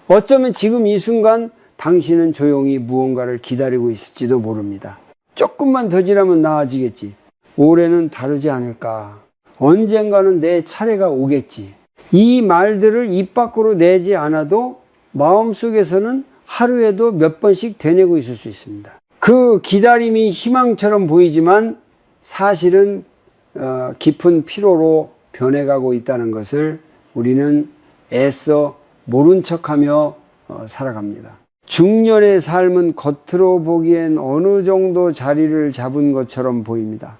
어쩌면 지금 이 순간 당신은 조용히 무언가를 기다리고 있을지도 모릅니다. 조금만 더 지나면 나아지겠지. 올해는 다르지 않을까. 언젠가는 내 차례가 오겠지. 이 말들을 입 밖으로 내지 않아도 마음속에서는 하루에도 몇 번씩 되뇌고 있을 수 있습니다. 그 기다림이 희망처럼 보이지만 사실은 깊은 피로로 변해가고 있다는 것을 우리는 애써 모른 척하며 살아갑니다. 중년의 삶은 겉으로 보기엔 어느 정도 자리를 잡은 것처럼 보입니다.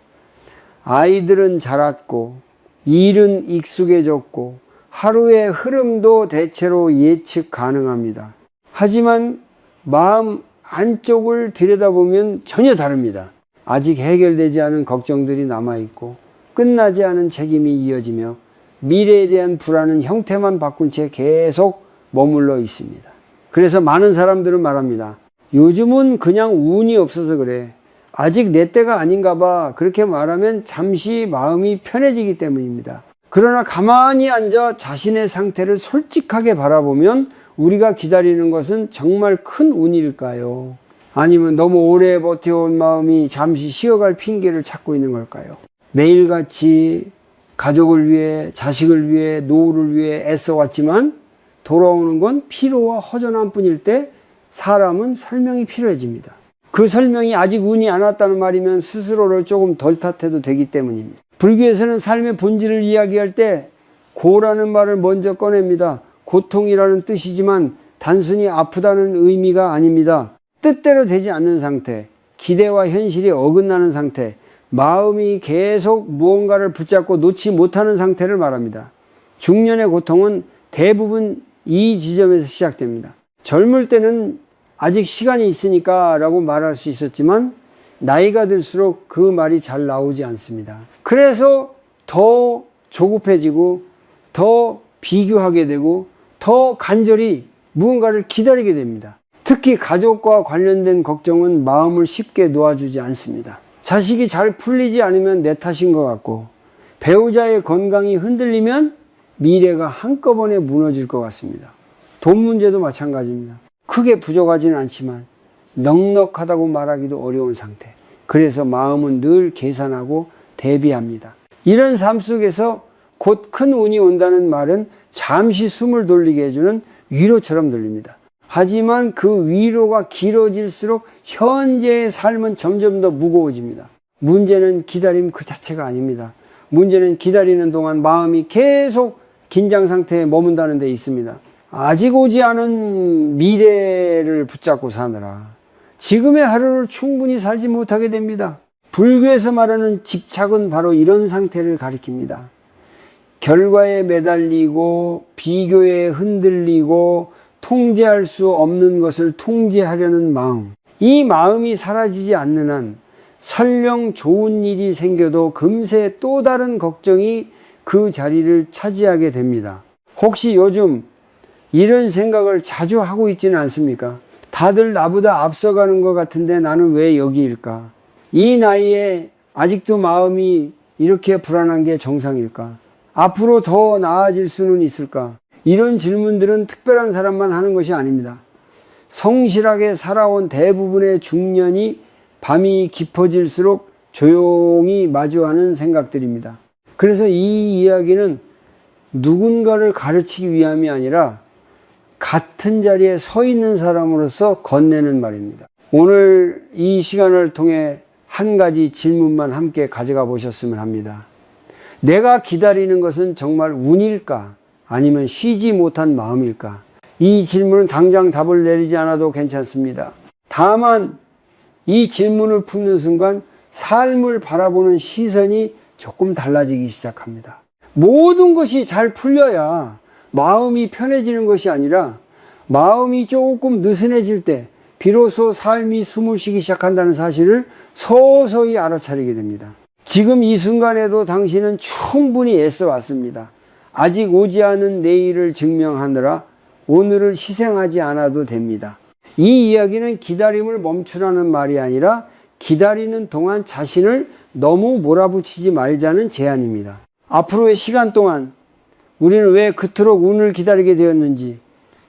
아이들은 자랐고 일은 익숙해졌고 하루의 흐름도 대체로 예측 가능합니다. 하지만 마음 안쪽을 들여다보면 전혀 다릅니다. 아직 해결되지 않은 걱정들이 남아있고 끝나지 않은 책임이 이어지며 미래에 대한 불안은 형태만 바꾼 채 계속 머물러 있습니다. 그래서 많은 사람들은 말합니다. 요즘은 그냥 운이 없어서 그래. 아직 내 때가 아닌가 봐. 그렇게 말하면 잠시 마음이 편해지기 때문입니다. 그러나 가만히 앉아 자신의 상태를 솔직하게 바라보면 우리가 기다리는 것은 정말 큰 운일까요? 아니면 너무 오래 버텨온 마음이 잠시 쉬어갈 핑계를 찾고 있는 걸까요? 매일같이 가족을 위해, 자식을 위해, 노후를 위해 애써왔지만 돌아오는 건 피로와 허전함 뿐일 때 사람은 설명이 필요해집니다. 그 설명이 아직 운이 안 왔다는 말이면 스스로를 조금 덜 탓해도 되기 때문입니다. 불교에서는 삶의 본질을 이야기할 때 고라는 말을 먼저 꺼냅니다. 고통이라는 뜻이지만 단순히 아프다는 의미가 아닙니다. 뜻대로 되지 않는 상태, 기대와 현실이 어긋나는 상태, 마음이 계속 무언가를 붙잡고 놓지 못하는 상태를 말합니다. 중년의 고통은 대부분 이 지점에서 시작됩니다. 젊을 때는 아직 시간이 있으니까 라고 말할 수 있었지만 나이가 들수록 그 말이 잘 나오지 않습니다. 그래서 더 조급해지고 더 비교하게 되고 더 간절히 무언가를 기다리게 됩니다. 특히 가족과 관련된 걱정은 마음을 쉽게 놓아주지 않습니다. 자식이 잘 풀리지 않으면 내 탓인 것 같고 배우자의 건강이 흔들리면 미래가 한꺼번에 무너질 것 같습니다. 돈 문제도 마찬가지입니다. 크게 부족하지는 않지만 넉넉하다고 말하기도 어려운 상태. 그래서 마음은 늘 계산하고 대비합니다. 이런 삶 속에서 곧 큰 운이 온다는 말은 잠시 숨을 돌리게 해주는 위로처럼 들립니다. 하지만 그 위로가 길어질수록 현재의 삶은 점점 더 무거워집니다. 문제는 기다림 그 자체가 아닙니다. 문제는 기다리는 동안 마음이 계속 긴장 상태에 머문다는 데 있습니다. 아직 오지 않은 미래를 붙잡고 사느라 지금의 하루를 충분히 살지 못하게 됩니다. 불교에서 말하는 집착은 바로 이런 상태를 가리킵니다. 결과에 매달리고 비교에 흔들리고 통제할 수 없는 것을 통제하려는 마음. 이 마음이 사라지지 않는 한 설령 좋은 일이 생겨도 금세 또 다른 걱정이 그 자리를 차지하게 됩니다. 혹시 요즘 이런 생각을 자주 하고 있지는 않습니까? 다들 나보다 앞서가는 것 같은데 나는 왜 여기일까? 이 나이에 아직도 마음이 이렇게 불안한 게 정상일까? 앞으로 더 나아질 수는 있을까? 이런 질문들은 특별한 사람만 하는 것이 아닙니다. 성실하게 살아온 대부분의 중년이 밤이 깊어질수록 조용히 마주하는 생각들입니다. 그래서 이 이야기는 누군가를 가르치기 위함이 아니라 같은 자리에 서 있는 사람으로서 건네는 말입니다. 오늘 이 시간을 통해 한 가지 질문만 함께 가져가 보셨으면 합니다. 내가 기다리는 것은 정말 운일까? 아니면 쉬지 못한 마음일까? 이 질문은 당장 답을 내리지 않아도 괜찮습니다. 다만 이 질문을 푸는 순간 삶을 바라보는 시선이 조금 달라지기 시작합니다. 모든 것이 잘 풀려야 마음이 편해지는 것이 아니라 마음이 조금 느슨해질 때 비로소 삶이 숨을 쉬기 시작한다는 사실을 서서히 알아차리게 됩니다. 지금 이 순간에도 당신은 충분히 애써 왔습니다. 아직 오지 않은 내일을 증명하느라 오늘을 희생하지 않아도 됩니다. 이 이야기는 기다림을 멈추라는 말이 아니라 기다리는 동안 자신을 너무 몰아붙이지 말자는 제안입니다. 앞으로의 시간 동안 우리는 왜 그토록 운을 기다리게 되었는지,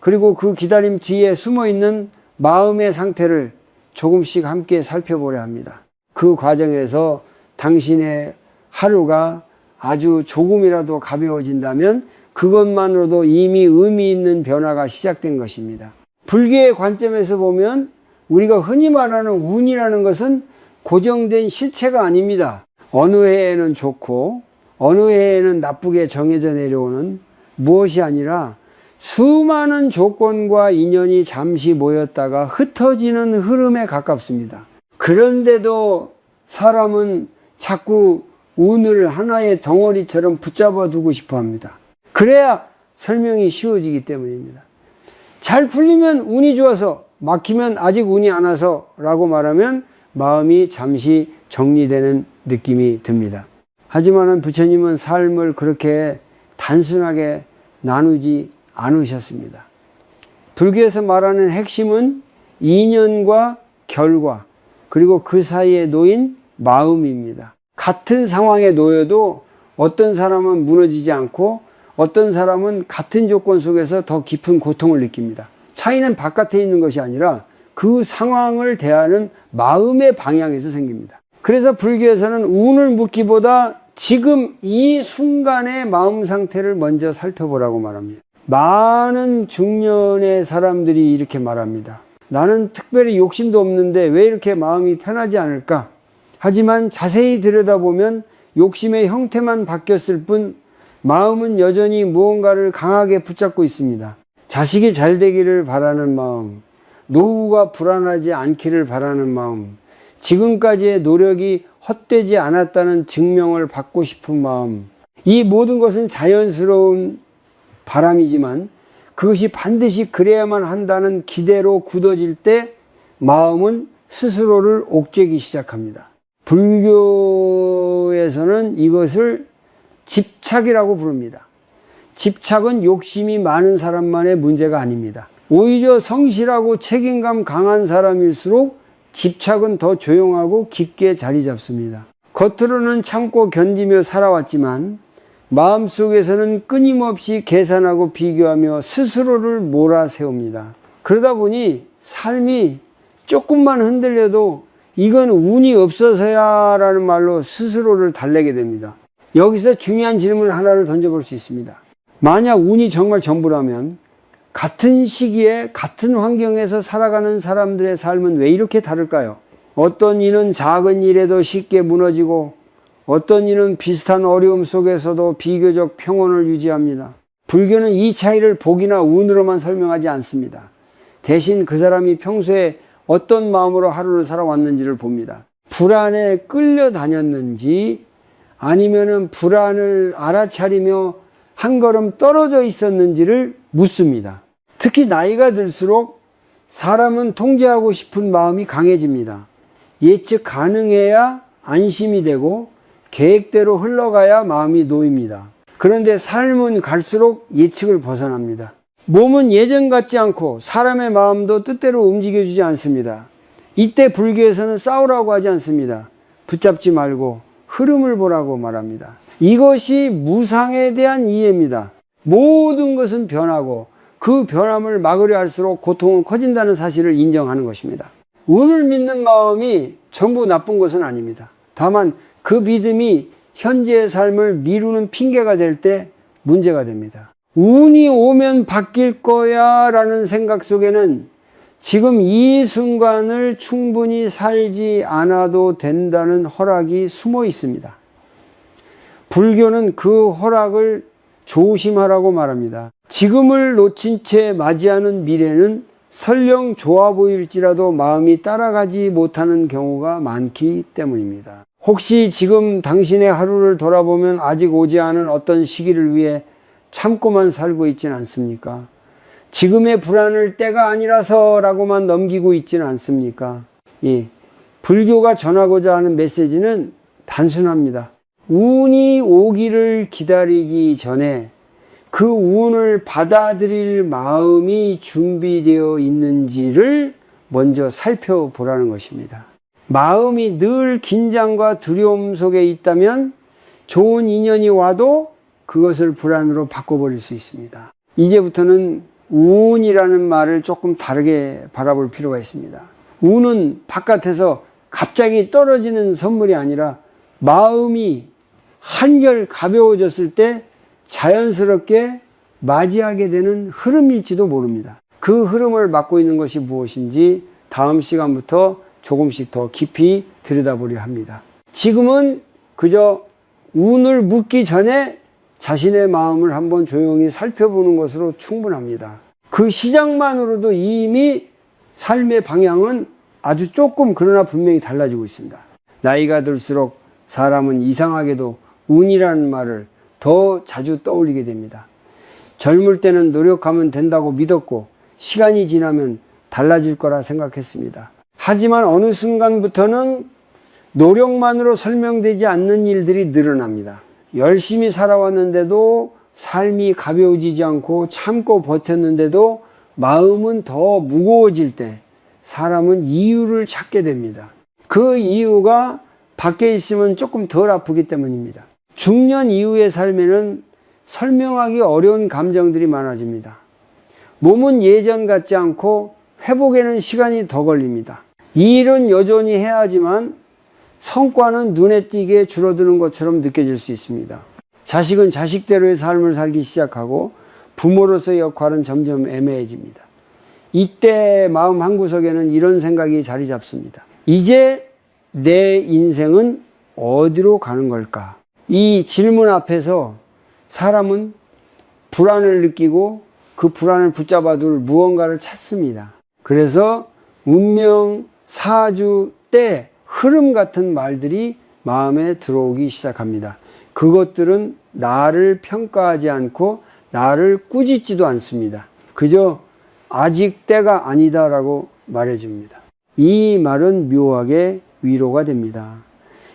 그리고 그 기다림 뒤에 숨어 있는 마음의 상태를 조금씩 함께 살펴보려 합니다. 그 과정에서 당신의 하루가 아주 조금이라도 가벼워진다면 그것만으로도 이미 의미 있는 변화가 시작된 것입니다. 불교의 관점에서 보면 우리가 흔히 말하는 운이라는 것은 고정된 실체가 아닙니다. 어느 해에는 좋고 어느 해에는 나쁘게 정해져 내려오는 무엇이 아니라 수많은 조건과 인연이 잠시 모였다가 흩어지는 흐름에 가깝습니다. 그런데도 사람은 자꾸 운을 하나의 덩어리처럼 붙잡아 두고 싶어 합니다. 그래야 설명이 쉬워지기 때문입니다. 잘 풀리면 운이 좋아서, 막히면 아직 운이 안 와서 라고 말하면 마음이 잠시 정리되는 느낌이 듭니다. 하지만 부처님은 삶을 그렇게 단순하게 나누지 않으셨습니다. 불교에서 말하는 핵심은 인연과 결과, 그리고 그 사이에 놓인 마음입니다. 같은 상황에 놓여도 어떤 사람은 무너지지 않고 어떤 사람은 같은 조건 속에서 더 깊은 고통을 느낍니다. 차이는 바깥에 있는 것이 아니라 그 상황을 대하는 마음의 방향에서 생깁니다. 그래서 불교에서는 운을 묻기보다 지금 이 순간의 마음 상태를 먼저 살펴보라고 말합니다. 많은 중년의 사람들이 이렇게 말합니다. 나는 특별히 욕심도 없는데 왜 이렇게 마음이 편하지 않을까? 하지만 자세히 들여다보면 욕심의 형태만 바뀌었을 뿐 마음은 여전히 무언가를 강하게 붙잡고 있습니다. 자식이 잘 되기를 바라는 마음, 노후가 불안하지 않기를 바라는 마음, 지금까지의 노력이 헛되지 않았다는 증명을 받고 싶은 마음, 이 모든 것은 자연스러운 바람이지만 그것이 반드시 그래야만 한다는 기대로 굳어질 때 마음은 스스로를 옥죄기 시작합니다. 불교에서는 이것을 집착이라고 부릅니다. 집착은 욕심이 많은 사람만의 문제가 아닙니다. 오히려 성실하고 책임감 강한 사람일수록 집착은 더 조용하고 깊게 자리 잡습니다. 겉으로는 참고 견디며 살아왔지만 마음속에서는 끊임없이 계산하고 비교하며 스스로를 몰아세웁니다. 그러다 보니 삶이 조금만 흔들려도 이건 운이 없어서야 라는 말로 스스로를 달래게 됩니다. 여기서 중요한 질문 하나를 던져볼 수 있습니다. 만약 운이 정말 전부라면 같은 시기에 같은 환경에서 살아가는 사람들의 삶은 왜 이렇게 다를까요? 어떤 이는 작은 일에도 쉽게 무너지고 어떤 이는 비슷한 어려움 속에서도 비교적 평온을 유지합니다. 불교는 이 차이를 복이나 운으로만 설명하지 않습니다. 대신 그 사람이 평소에 어떤 마음으로 하루를 살아왔는지를 봅니다. 불안에 끌려다녔는지 아니면은 불안을 알아차리며 한 걸음 떨어져 있었는지를 묻습니다. 특히 나이가 들수록 사람은 통제하고 싶은 마음이 강해집니다. 예측 가능해야 안심이 되고 계획대로 흘러가야 마음이 놓입니다. 그런데 삶은 갈수록 예측을 벗어납니다. 몸은 예전 같지 않고 사람의 마음도 뜻대로 움직여주지 않습니다. 이때 불교에서는 싸우라고 하지 않습니다. 붙잡지 말고 흐름을 보라고 말합니다. 이것이 무상에 대한 이해입니다. 모든 것은 변하고 그 변함을 막으려 할수록 고통은 커진다는 사실을 인정하는 것입니다. 운을 믿는 마음이 전부 나쁜 것은 아닙니다. 다만 그 믿음이 현재의 삶을 미루는 핑계가 될 때 문제가 됩니다. 운이 오면 바뀔 거야 라는 생각 속에는 지금 이 순간을 충분히 살지 않아도 된다는 허락이 숨어 있습니다. 불교는 그 허락을 조심하라고 말합니다. 지금을 놓친 채 맞이하는 미래는 설령 좋아 보일지라도 마음이 따라가지 못하는 경우가 많기 때문입니다. 혹시 지금 당신의 하루를 돌아보면 아직 오지 않은 어떤 시기를 위해 참고만 살고 있지는 않습니까? 지금의 불안을 때가 아니라서 라고만 넘기고 있지는 않습니까? 불교가 전하고자 하는 메시지는 단순합니다. 운이 오기를 기다리기 전에 그 운을 받아들일 마음이 준비되어 있는지를 먼저 살펴보라는 것입니다. 마음이 늘 긴장과 두려움 속에 있다면 좋은 인연이 와도 그것을 불안으로 바꿔버릴 수 있습니다. 이제부터는 운이라는 말을 조금 다르게 바라볼 필요가 있습니다. 운은 바깥에서 갑자기 떨어지는 선물이 아니라 마음이 한결 가벼워졌을 때 자연스럽게 맞이하게 되는 흐름일지도 모릅니다. 그 흐름을 맡고 있는 것이 무엇인지 다음 시간부터 조금씩 더 깊이 들여다보려 합니다. 지금은 그저 운을 묻기 전에 자신의 마음을 한번 조용히 살펴보는 것으로 충분합니다. 그 시작만으로도 이미 삶의 방향은 아주 조금 그러나 분명히 달라지고 있습니다. 나이가 들수록 사람은 이상하게도 운이라는 말을 더 자주 떠올리게 됩니다. 젊을 때는 노력하면 된다고 믿었고 시간이 지나면 달라질 거라 생각했습니다. 하지만 어느 순간부터는 노력만으로 설명되지 않는 일들이 늘어납니다. 열심히 살아왔는데도 삶이 가벼워지지 않고 참고 버텼는데도 마음은 더 무거워질 때 사람은 이유를 찾게 됩니다. 그 이유가 밖에 있으면 조금 덜 아프기 때문입니다. 중년 이후의 삶에는 설명하기 어려운 감정들이 많아집니다. 몸은 예전 같지 않고 회복에는 시간이 더 걸립니다. 일은 여전히 해야 하지만 성과는 눈에 띄게 줄어드는 것처럼 느껴질 수 있습니다. 자식은 자식대로의 삶을 살기 시작하고 부모로서의 역할은 점점 애매해집니다. 이때 마음 한구석에는 이런 생각이 자리 잡습니다. 이제 내 인생은 어디로 가는 걸까? 이 질문 앞에서 사람은 불안을 느끼고 그 불안을 붙잡아둘 무언가를 찾습니다. 그래서 운명, 사주, 때, 흐름 같은 말들이 마음에 들어오기 시작합니다. 그것들은 나를 평가하지 않고 나를 꾸짖지도 않습니다. 그저 아직 때가 아니다라고 말해줍니다. 이 말은 묘하게 위로가 됩니다.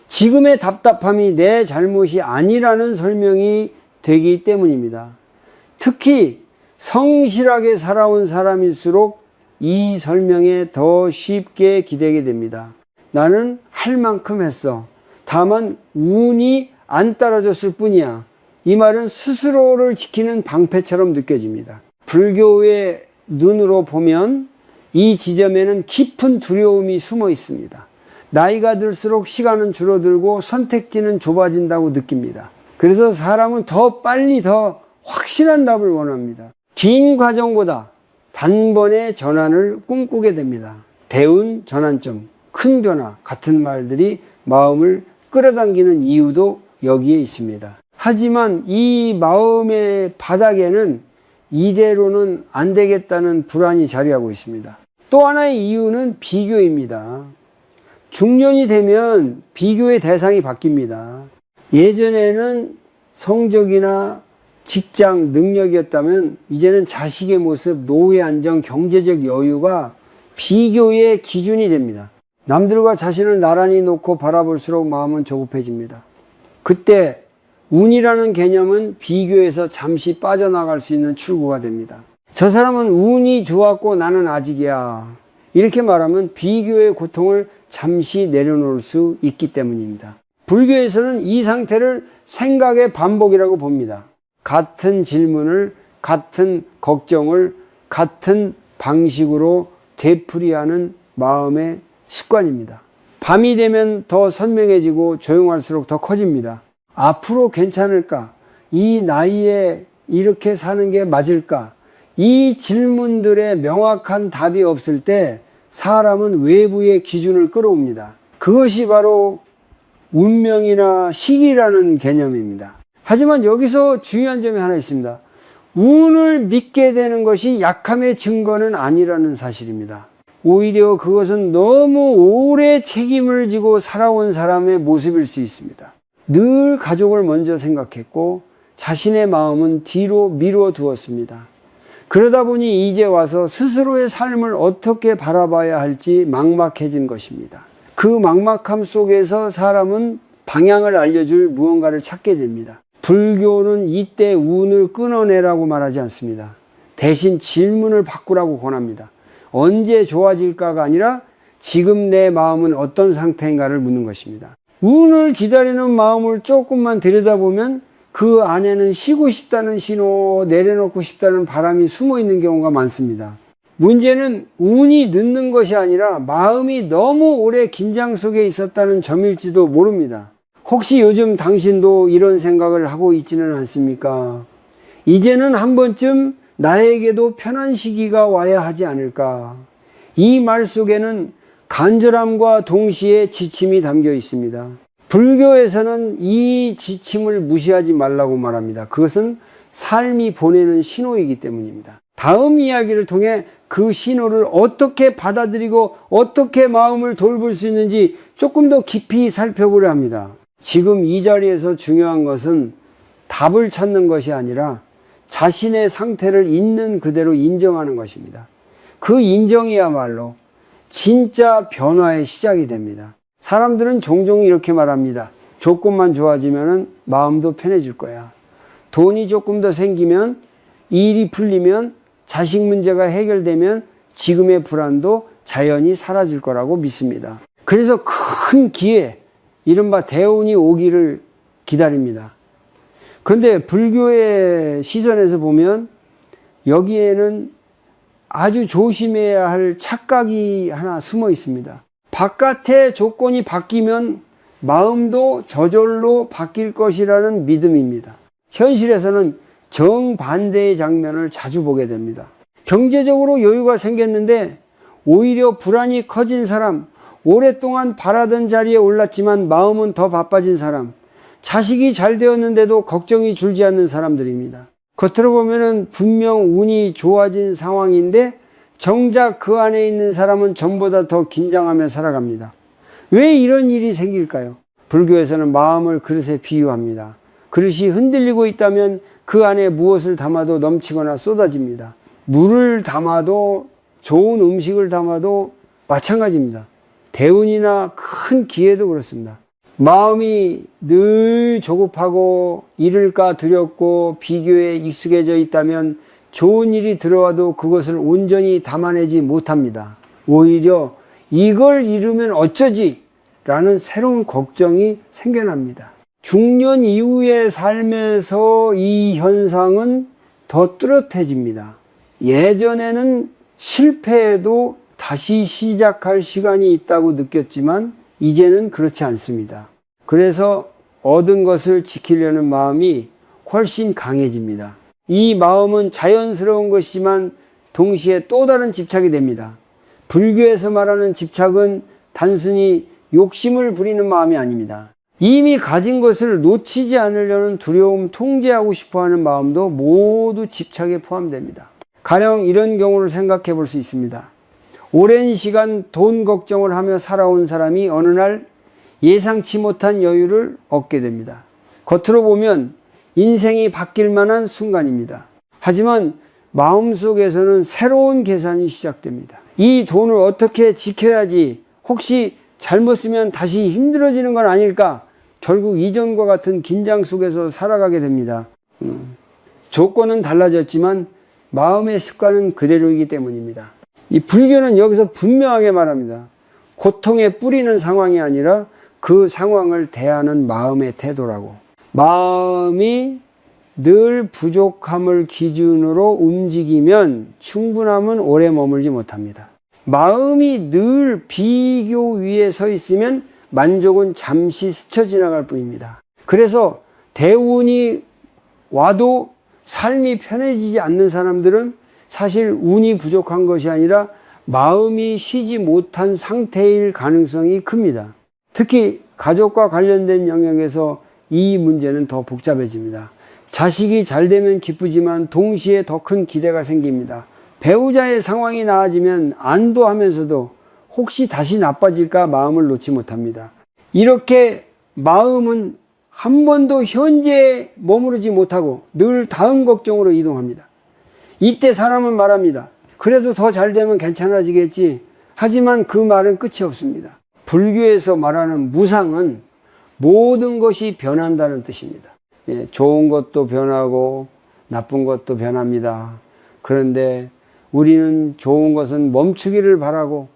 지금의 답답함이 내 잘못이 아니라는 설명이 되기 때문입니다. 특히 성실하게 살아온 사람일수록 이 설명에 더 쉽게 기대게 됩니다. 나는 할 만큼 했어. 다만 운이 안 따라줬을 뿐이야. 이 말은 스스로를 지키는 방패처럼 느껴집니다. 불교의 눈으로 보면 이 지점에는 깊은 두려움이 숨어 있습니다. 나이가 들수록 시간은 줄어들고 선택지는 좁아진다고 느낍니다. 그래서 사람은 더 빨리 더 확실한 답을 원합니다. 긴 과정보다 단번에 전환을 꿈꾸게 됩니다. 대운, 전환점, 큰 변화 같은 말들이 마음을 끌어당기는 이유도 여기에 있습니다. 하지만 이 마음의 바닥에는 이대로는 안 되겠다는 불안이 자리하고 있습니다. 또 하나의 이유는 비교입니다. 중년이 되면 비교의 대상이 바뀝니다. 예전에는 성적이나 직장, 능력이었다면 이제는 자식의 모습, 노후 안정, 경제적 여유가 비교의 기준이 됩니다. 남들과 자신을 나란히 놓고 바라볼수록 마음은 조급해집니다. 그때 운이라는 개념은 비교에서 잠시 빠져나갈 수 있는 출구가 됩니다. 저 사람은 운이 좋았고 나는 아직이야. 이렇게 말하면 비교의 고통을 잠시 내려놓을 수 있기 때문입니다. 불교에서는 이 상태를 생각의 반복이라고 봅니다. 같은 질문을, 같은 걱정을 같은 방식으로 되풀이하는 마음의 습관입니다. 밤이 되면 더 선명해지고 조용할수록 더 커집니다. 앞으로 괜찮을까? 이 나이에 이렇게 사는 게 맞을까? 이 질문들의 명확한 답이 없을 때 사람은 외부의 기준을 끌어옵니다. 그것이 바로 운명이나 시기라는 개념입니다. 하지만 여기서 중요한 점이 하나 있습니다. 운을 믿게 되는 것이 약함의 증거는 아니라는 사실입니다. 오히려 그것은 너무 오래 책임을 지고 살아온 사람의 모습일 수 있습니다. 늘 가족을 먼저 생각했고 자신의 마음은 뒤로 미루어 두었습니다. 그러다 보니 이제 와서 스스로의 삶을 어떻게 바라봐야 할지 막막해진 것입니다. 그 막막함 속에서 사람은 방향을 알려줄 무언가를 찾게 됩니다. 불교는 이때 운을 끊어내라고 말하지 않습니다. 대신 질문을 바꾸라고 권합니다. 언제 좋아질까가 아니라 지금 내 마음은 어떤 상태인가를 묻는 것입니다. 운을 기다리는 마음을 조금만 들여다보면 그 안에는 쉬고 싶다는 신호, 내려놓고 싶다는 바람이 숨어 있는 경우가 많습니다. 문제는 운이 늦는 것이 아니라 마음이 너무 오래 긴장 속에 있었다는 점일지도 모릅니다. 혹시 요즘 당신도 이런 생각을 하고 있지는 않습니까? 이제는 한 번쯤 나에게도 편한 시기가 와야 하지 않을까? 이 말 속에는 간절함과 동시에 지침이 담겨 있습니다. 불교에서는 이 지침을 무시하지 말라고 말합니다. 그것은 삶이 보내는 신호이기 때문입니다. 다음 이야기를 통해 그 신호를 어떻게 받아들이고 어떻게 마음을 돌볼 수 있는지 조금 더 깊이 살펴보려 합니다. 지금 이 자리에서 중요한 것은 답을 찾는 것이 아니라 자신의 상태를 있는 그대로 인정하는 것입니다. 그 인정이야말로 진짜 변화의 시작이 됩니다. 사람들은 종종 이렇게 말합니다. 조금만 좋아지면 마음도 편해질 거야. 돈이 조금 더 생기면, 일이 풀리면, 자식 문제가 해결되면 지금의 불안도 자연히 사라질 거라고 믿습니다. 그래서 큰 기회, 이른바 대운이 오기를 기다립니다. 그런데 불교의 시선에서 보면 여기에는 아주 조심해야 할 착각이 하나 숨어 있습니다. 바깥의 조건이 바뀌면 마음도 저절로 바뀔 것이라는 믿음입니다. 현실에서는 정반대의 장면을 자주 보게 됩니다. 경제적으로 여유가 생겼는데 오히려 불안이 커진 사람, 오랫동안 바라던 자리에 올랐지만 마음은 더 바빠진 사람, 자식이 잘 되었는데도 걱정이 줄지 않는 사람들입니다. 겉으로 보면은 분명 운이 좋아진 상황인데 정작 그 안에 있는 사람은 전보다 더 긴장하며 살아갑니다. 왜 이런 일이 생길까요? 불교에서는 마음을 그릇에 비유합니다. 그릇이 흔들리고 있다면 그 안에 무엇을 담아도 넘치거나 쏟아집니다. 물을 담아도 좋은 음식을 담아도 마찬가지입니다. 대운이나 큰 기회도 그렇습니다. 마음이 늘 조급하고 이를까 두렵고 비교에 익숙해져 있다면 좋은 일이 들어와도 그것을 온전히 담아내지 못합니다. 오히려 이걸 잃으면 어쩌지? 라는 새로운 걱정이 생겨납니다. 중년 이후의 삶에서 이 현상은 더 뚜렷해집니다. 예전에는 실패해도 다시 시작할 시간이 있다고 느꼈지만 이제는 그렇지 않습니다. 그래서 얻은 것을 지키려는 마음이 훨씬 강해집니다. 이 마음은 자연스러운 것이지만 동시에 또 다른 집착이 됩니다. 불교에서 말하는 집착은 단순히 욕심을 부리는 마음이 아닙니다. 이미 가진 것을 놓치지 않으려는 두려움, 통제하고 싶어하는 마음도 모두 집착에 포함됩니다. 가령 이런 경우를 생각해 볼 수 있습니다. 오랜 시간 돈 걱정을 하며 살아온 사람이 어느 날 예상치 못한 여유를 얻게 됩니다. 겉으로 보면 인생이 바뀔 만한 순간입니다. 하지만 마음속에서는 새로운 계산이 시작됩니다. 이 돈을 어떻게 지켜야지, 혹시 잘못 쓰면 다시 힘들어지는 건 아닐까? 결국 이전과 같은 긴장 속에서 살아가게 됩니다. 조건은 달라졌지만 마음의 습관은 그대로이기 때문입니다. 이 불교는 여기서 분명하게 말합니다. 고통의 뿌리는 상황이 아니라 그 상황을 대하는 마음의 태도라고. 마음이 늘 부족함을 기준으로 움직이면 충분함은 오래 머물지 못합니다. 마음이 늘 비교 위에 서 있으면 만족은 잠시 스쳐 지나갈 뿐입니다. 그래서 대운이 와도 삶이 편해지지 않는 사람들은 사실 운이 부족한 것이 아니라 마음이 쉬지 못한 상태일 가능성이 큽니다. 특히 가족과 관련된 영역에서 이 문제는 더 복잡해집니다. 자식이 잘 되면 기쁘지만 동시에 더 큰 기대가 생깁니다. 배우자의 상황이 나아지면 안도하면서도 혹시 다시 나빠질까 마음을 놓지 못합니다. 이렇게 마음은 한 번도 현재에 머무르지 못하고 늘 다음 걱정으로 이동합니다. 이때 사람은 말합니다. 그래도 더 잘 되면 괜찮아지겠지. 하지만 그 말은 끝이 없습니다. 불교에서 말하는 무상은 모든 것이 변한다는 뜻입니다. 좋은 것도 변하고 나쁜 것도 변합니다. 그런데 우리는 좋은 것은 멈추기를 바라고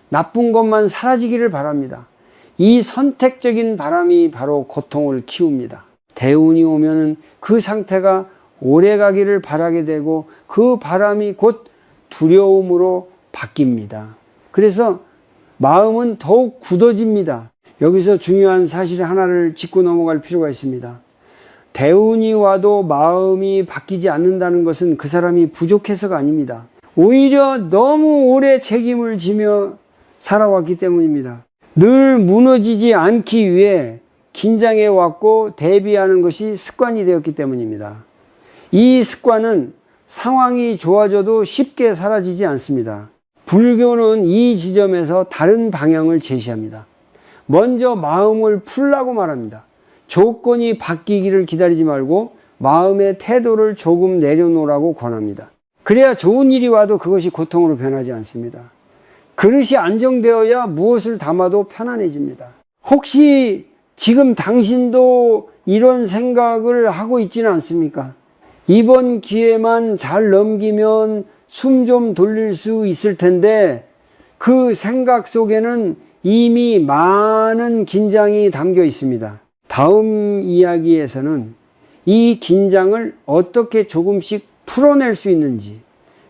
나쁜 것만 사라지기를 바랍니다. 이 선택적인 바람이 바로 고통을 키웁니다. 대운이 오면은 그 상태가 오래 가기를 바라게 되고 그 바람이 곧 두려움으로 바뀝니다. 그래서 마음은 더욱 굳어집니다. 여기서 중요한 사실 하나를 짚고 넘어갈 필요가 있습니다. 대운이 와도 마음이 바뀌지 않는다는 것은 그 사람이 부족해서가 아닙니다. 오히려 너무 오래 책임을 지며 살아왔기 때문입니다. 늘 무너지지 않기 위해 긴장해 왔고 대비하는 것이 습관이 되었기 때문입니다. 이 습관은 상황이 좋아져도 쉽게 사라지지 않습니다. 불교는 이 지점에서 다른 방향을 제시합니다. 먼저 마음을 풀라고 말합니다. 조건이 바뀌기를 기다리지 말고 마음의 태도를 조금 내려놓으라고 권합니다. 그래야 좋은 일이 와도 그것이 고통으로 변하지 않습니다. 그릇이 안정되어야 무엇을 담아도 편안해집니다. 혹시 지금 당신도 이런 생각을 하고 있지는 않습니까? 이번 기회만 잘 넘기면 숨 좀 돌릴 수 있을 텐데 그 생각 속에는 이미 많은 긴장이 담겨 있습니다. 다음 이야기에서는 이 긴장을 어떻게 조금씩 풀어낼 수 있는지,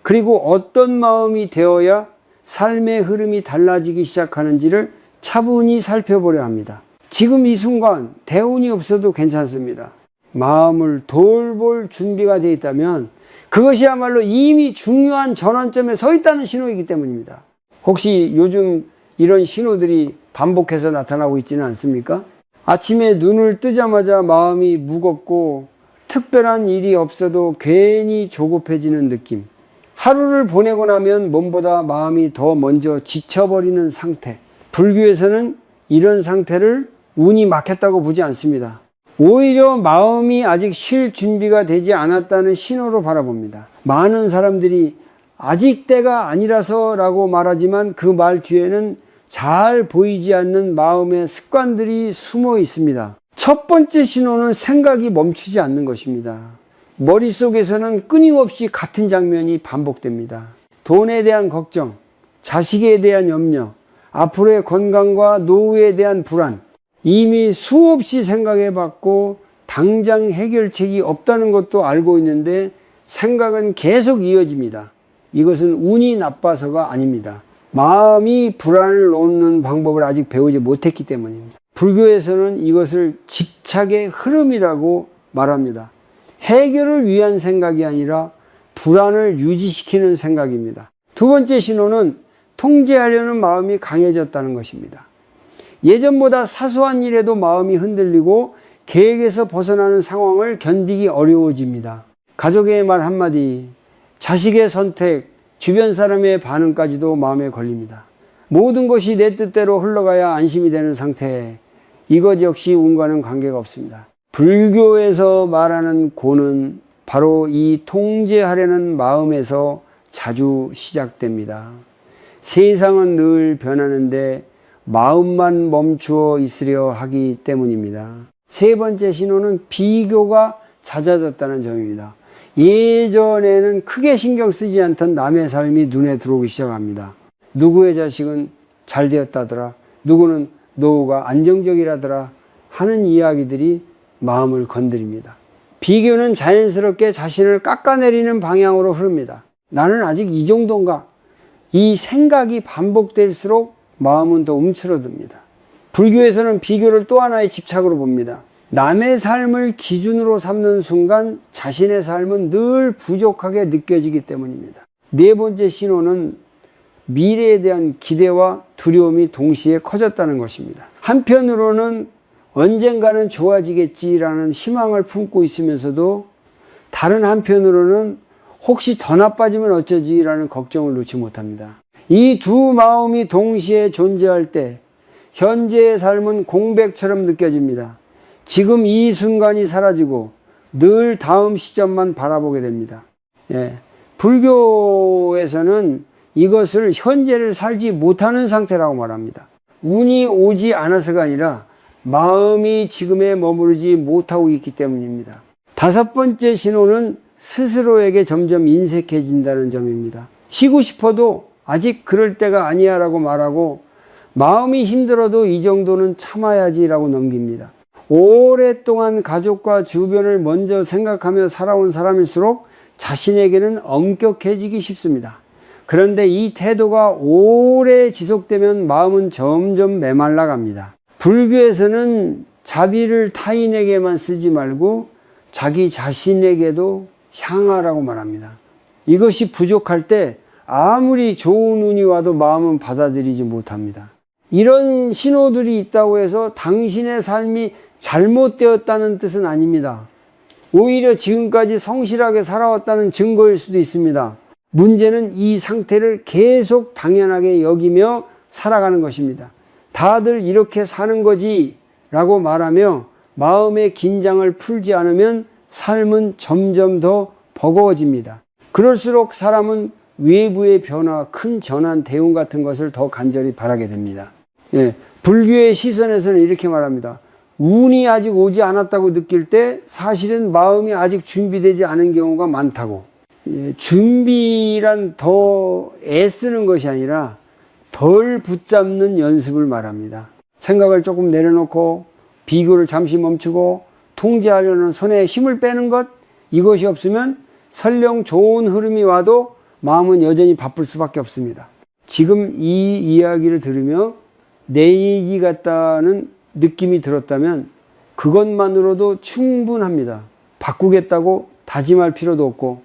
그리고 어떤 마음이 되어야 삶의 흐름이 달라지기 시작하는지를 차분히 살펴보려 합니다. 지금 이 순간 대운이 없어도 괜찮습니다. 마음을 돌볼 준비가 되어 있다면 그것이야말로 이미 중요한 전환점에 서 있다는 신호이기 때문입니다. 혹시 요즘 이런 신호들이 반복해서 나타나고 있지는 않습니까? 아침에 눈을 뜨자마자 마음이 무겁고 특별한 일이 없어도 괜히 조급해지는 느낌. 하루를 보내고 나면 몸보다 마음이 더 먼저 지쳐버리는 상태. 불교에서는 이런 상태를 운이 막혔다고 보지 않습니다. 오히려 마음이 아직 쉴 준비가 되지 않았다는 신호로 바라봅니다. 많은 사람들이 아직 때가 아니라서 라고 말하지만 그 말 뒤에는 잘 보이지 않는 마음의 습관들이 숨어 있습니다. 첫 번째 신호는 생각이 멈추지 않는 것입니다. 머릿속에서는 끊임없이 같은 장면이 반복됩니다. 돈에 대한 걱정, 자식에 대한 염려, 앞으로의 건강과 노후에 대한 불안, 이미 수없이 생각해봤고 당장 해결책이 없다는 것도 알고 있는데 생각은 계속 이어집니다. 이것은 운이 나빠서가 아닙니다. 마음이 불안을 놓는 방법을 아직 배우지 못했기 때문입니다. 불교에서는 이것을 집착의 흐름이라고 말합니다. 해결을 위한 생각이 아니라 불안을 유지시키는 생각입니다. 두 번째 신호는 통제하려는 마음이 강해졌다는 것입니다. 예전보다 사소한 일에도 마음이 흔들리고 계획에서 벗어나는 상황을 견디기 어려워집니다. 가족의 말 한마디, 자식의 선택, 주변 사람의 반응까지도 마음에 걸립니다. 모든 것이 내 뜻대로 흘러가야 안심이 되는 상태, 이것 역시 운과는 관계가 없습니다. 불교에서 말하는 고는 바로 이 통제하려는 마음에서 자주 시작됩니다. 세상은 늘 변하는데 마음만 멈추어 있으려 하기 때문입니다. 세 번째 신호는 비교가 잦아졌다는 점입니다. 예전에는 크게 신경 쓰지 않던 남의 삶이 눈에 들어오기 시작합니다. 누구의 자식은 잘 되었다더라, 누구는 노후가 안정적이라더라 하는 이야기들이 마음을 건드립니다. 비교는 자연스럽게 자신을 깎아내리는 방향으로 흐릅니다. 나는 아직 이 정도인가? 이 생각이 반복될수록 마음은 더 움츠러듭니다. 불교에서는 비교를 또 하나의 집착으로 봅니다. 남의 삶을 기준으로 삼는 순간 자신의 삶은 늘 부족하게 느껴지기 때문입니다. 네 번째 신호는 미래에 대한 기대와 두려움이 동시에 커졌다는 것입니다. 한편으로는 언젠가는 좋아지겠지라는 희망을 품고 있으면서도 다른 한편으로는 혹시 더 나빠지면 어쩌지라는 걱정을 놓지 못합니다. 이 두 마음이 동시에 존재할 때 현재의 삶은 공백처럼 느껴집니다. 지금 이 순간이 사라지고 늘 다음 시점만 바라보게 됩니다. 불교에서는 이것을 현재를 살지 못하는 상태라고 말합니다. 운이 오지 않아서가 아니라 마음이 지금에 머무르지 못하고 있기 때문입니다. 다섯 번째 신호는 스스로에게 점점 인색해진다는 점입니다. 쉬고 싶어도 아직 그럴 때가 아니야 라고 말하고 마음이 힘들어도 이 정도는 참아야지 라고 넘깁니다. 오랫동안 가족과 주변을 먼저 생각하며 살아온 사람일수록 자신에게는 엄격해지기 쉽습니다. 그런데 이 태도가 오래 지속되면 마음은 점점 메말라 갑니다. 불교에서는 자비를 타인에게만 쓰지 말고 자기 자신에게도 향하라고 말합니다. 이것이 부족할 때 아무리 좋은 운이 와도 마음은 받아들이지 못합니다. 이런 신호들이 있다고 해서 당신의 삶이 잘못되었다는 뜻은 아닙니다. 오히려 지금까지 성실하게 살아왔다는 증거일 수도 있습니다. 문제는 이 상태를 계속 당연하게 여기며 살아가는 것입니다. 다들 이렇게 사는 거지 라고 말하며 마음의 긴장을 풀지 않으면 삶은 점점 더 버거워집니다. 그럴수록 사람은 외부의 변화, 큰 전환, 대응 같은 것을 더 간절히 바라게 됩니다. 불교의 시선에서는 이렇게 말합니다. 운이 아직 오지 않았다고 느낄 때 사실은 마음이 아직 준비되지 않은 경우가 많다고. 준비란 더 애쓰는 것이 아니라 덜 붙잡는 연습을 말합니다. 생각을 조금 내려놓고 비교를 잠시 멈추고 통제하려는 손에 힘을 빼는 것, 이것이 없으면 설령 좋은 흐름이 와도 마음은 여전히 바쁠 수밖에 없습니다. 지금 이 이야기를 들으며 내 얘기 같다는 느낌이 들었다면 그것만으로도 충분합니다. 바꾸겠다고 다짐할 필요도 없고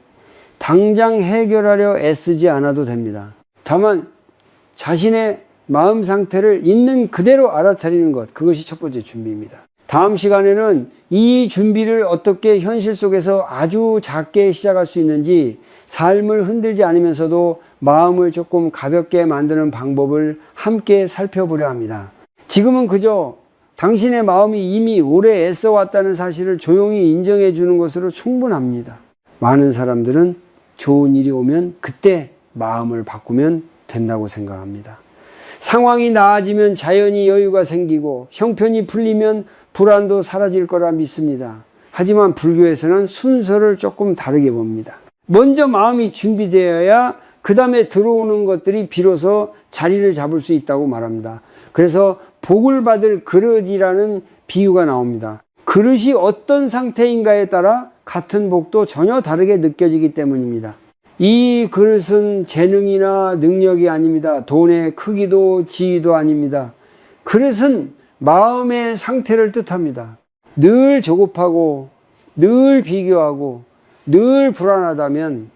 당장 해결하려 애쓰지 않아도 됩니다. 다만 자신의 마음 상태를 있는 그대로 알아차리는 것, 그것이 첫 번째 준비입니다. 다음 시간에는 이 준비를 어떻게 현실 속에서 아주 작게 시작할 수 있는지, 삶을 흔들지 않으면서도 마음을 조금 가볍게 만드는 방법을 함께 살펴보려 합니다. 지금은 그저 당신의 마음이 이미 오래 애써왔다는 사실을 조용히 인정해 주는 것으로 충분합니다. 많은 사람들은 좋은 일이 오면 그때 마음을 바꾸면 된다고 생각합니다. 상황이 나아지면 자연히 여유가 생기고 형편이 풀리면 불안도 사라질 거라 믿습니다. 하지만 불교에서는 순서를 조금 다르게 봅니다. 먼저 마음이 준비되어야 그 다음에 들어오는 것들이 비로소 자리를 잡을 수 있다고 말합니다. 그래서 복을 받을 그릇이라는 비유가 나옵니다. 그릇이 어떤 상태인가에 따라 같은 복도 전혀 다르게 느껴지기 때문입니다. 이 그릇은 재능이나 능력이 아닙니다. 돈의 크기도 지위도 아닙니다. 그릇은 마음의 상태를 뜻합니다. 늘 조급하고 늘 비교하고 늘 불안하다면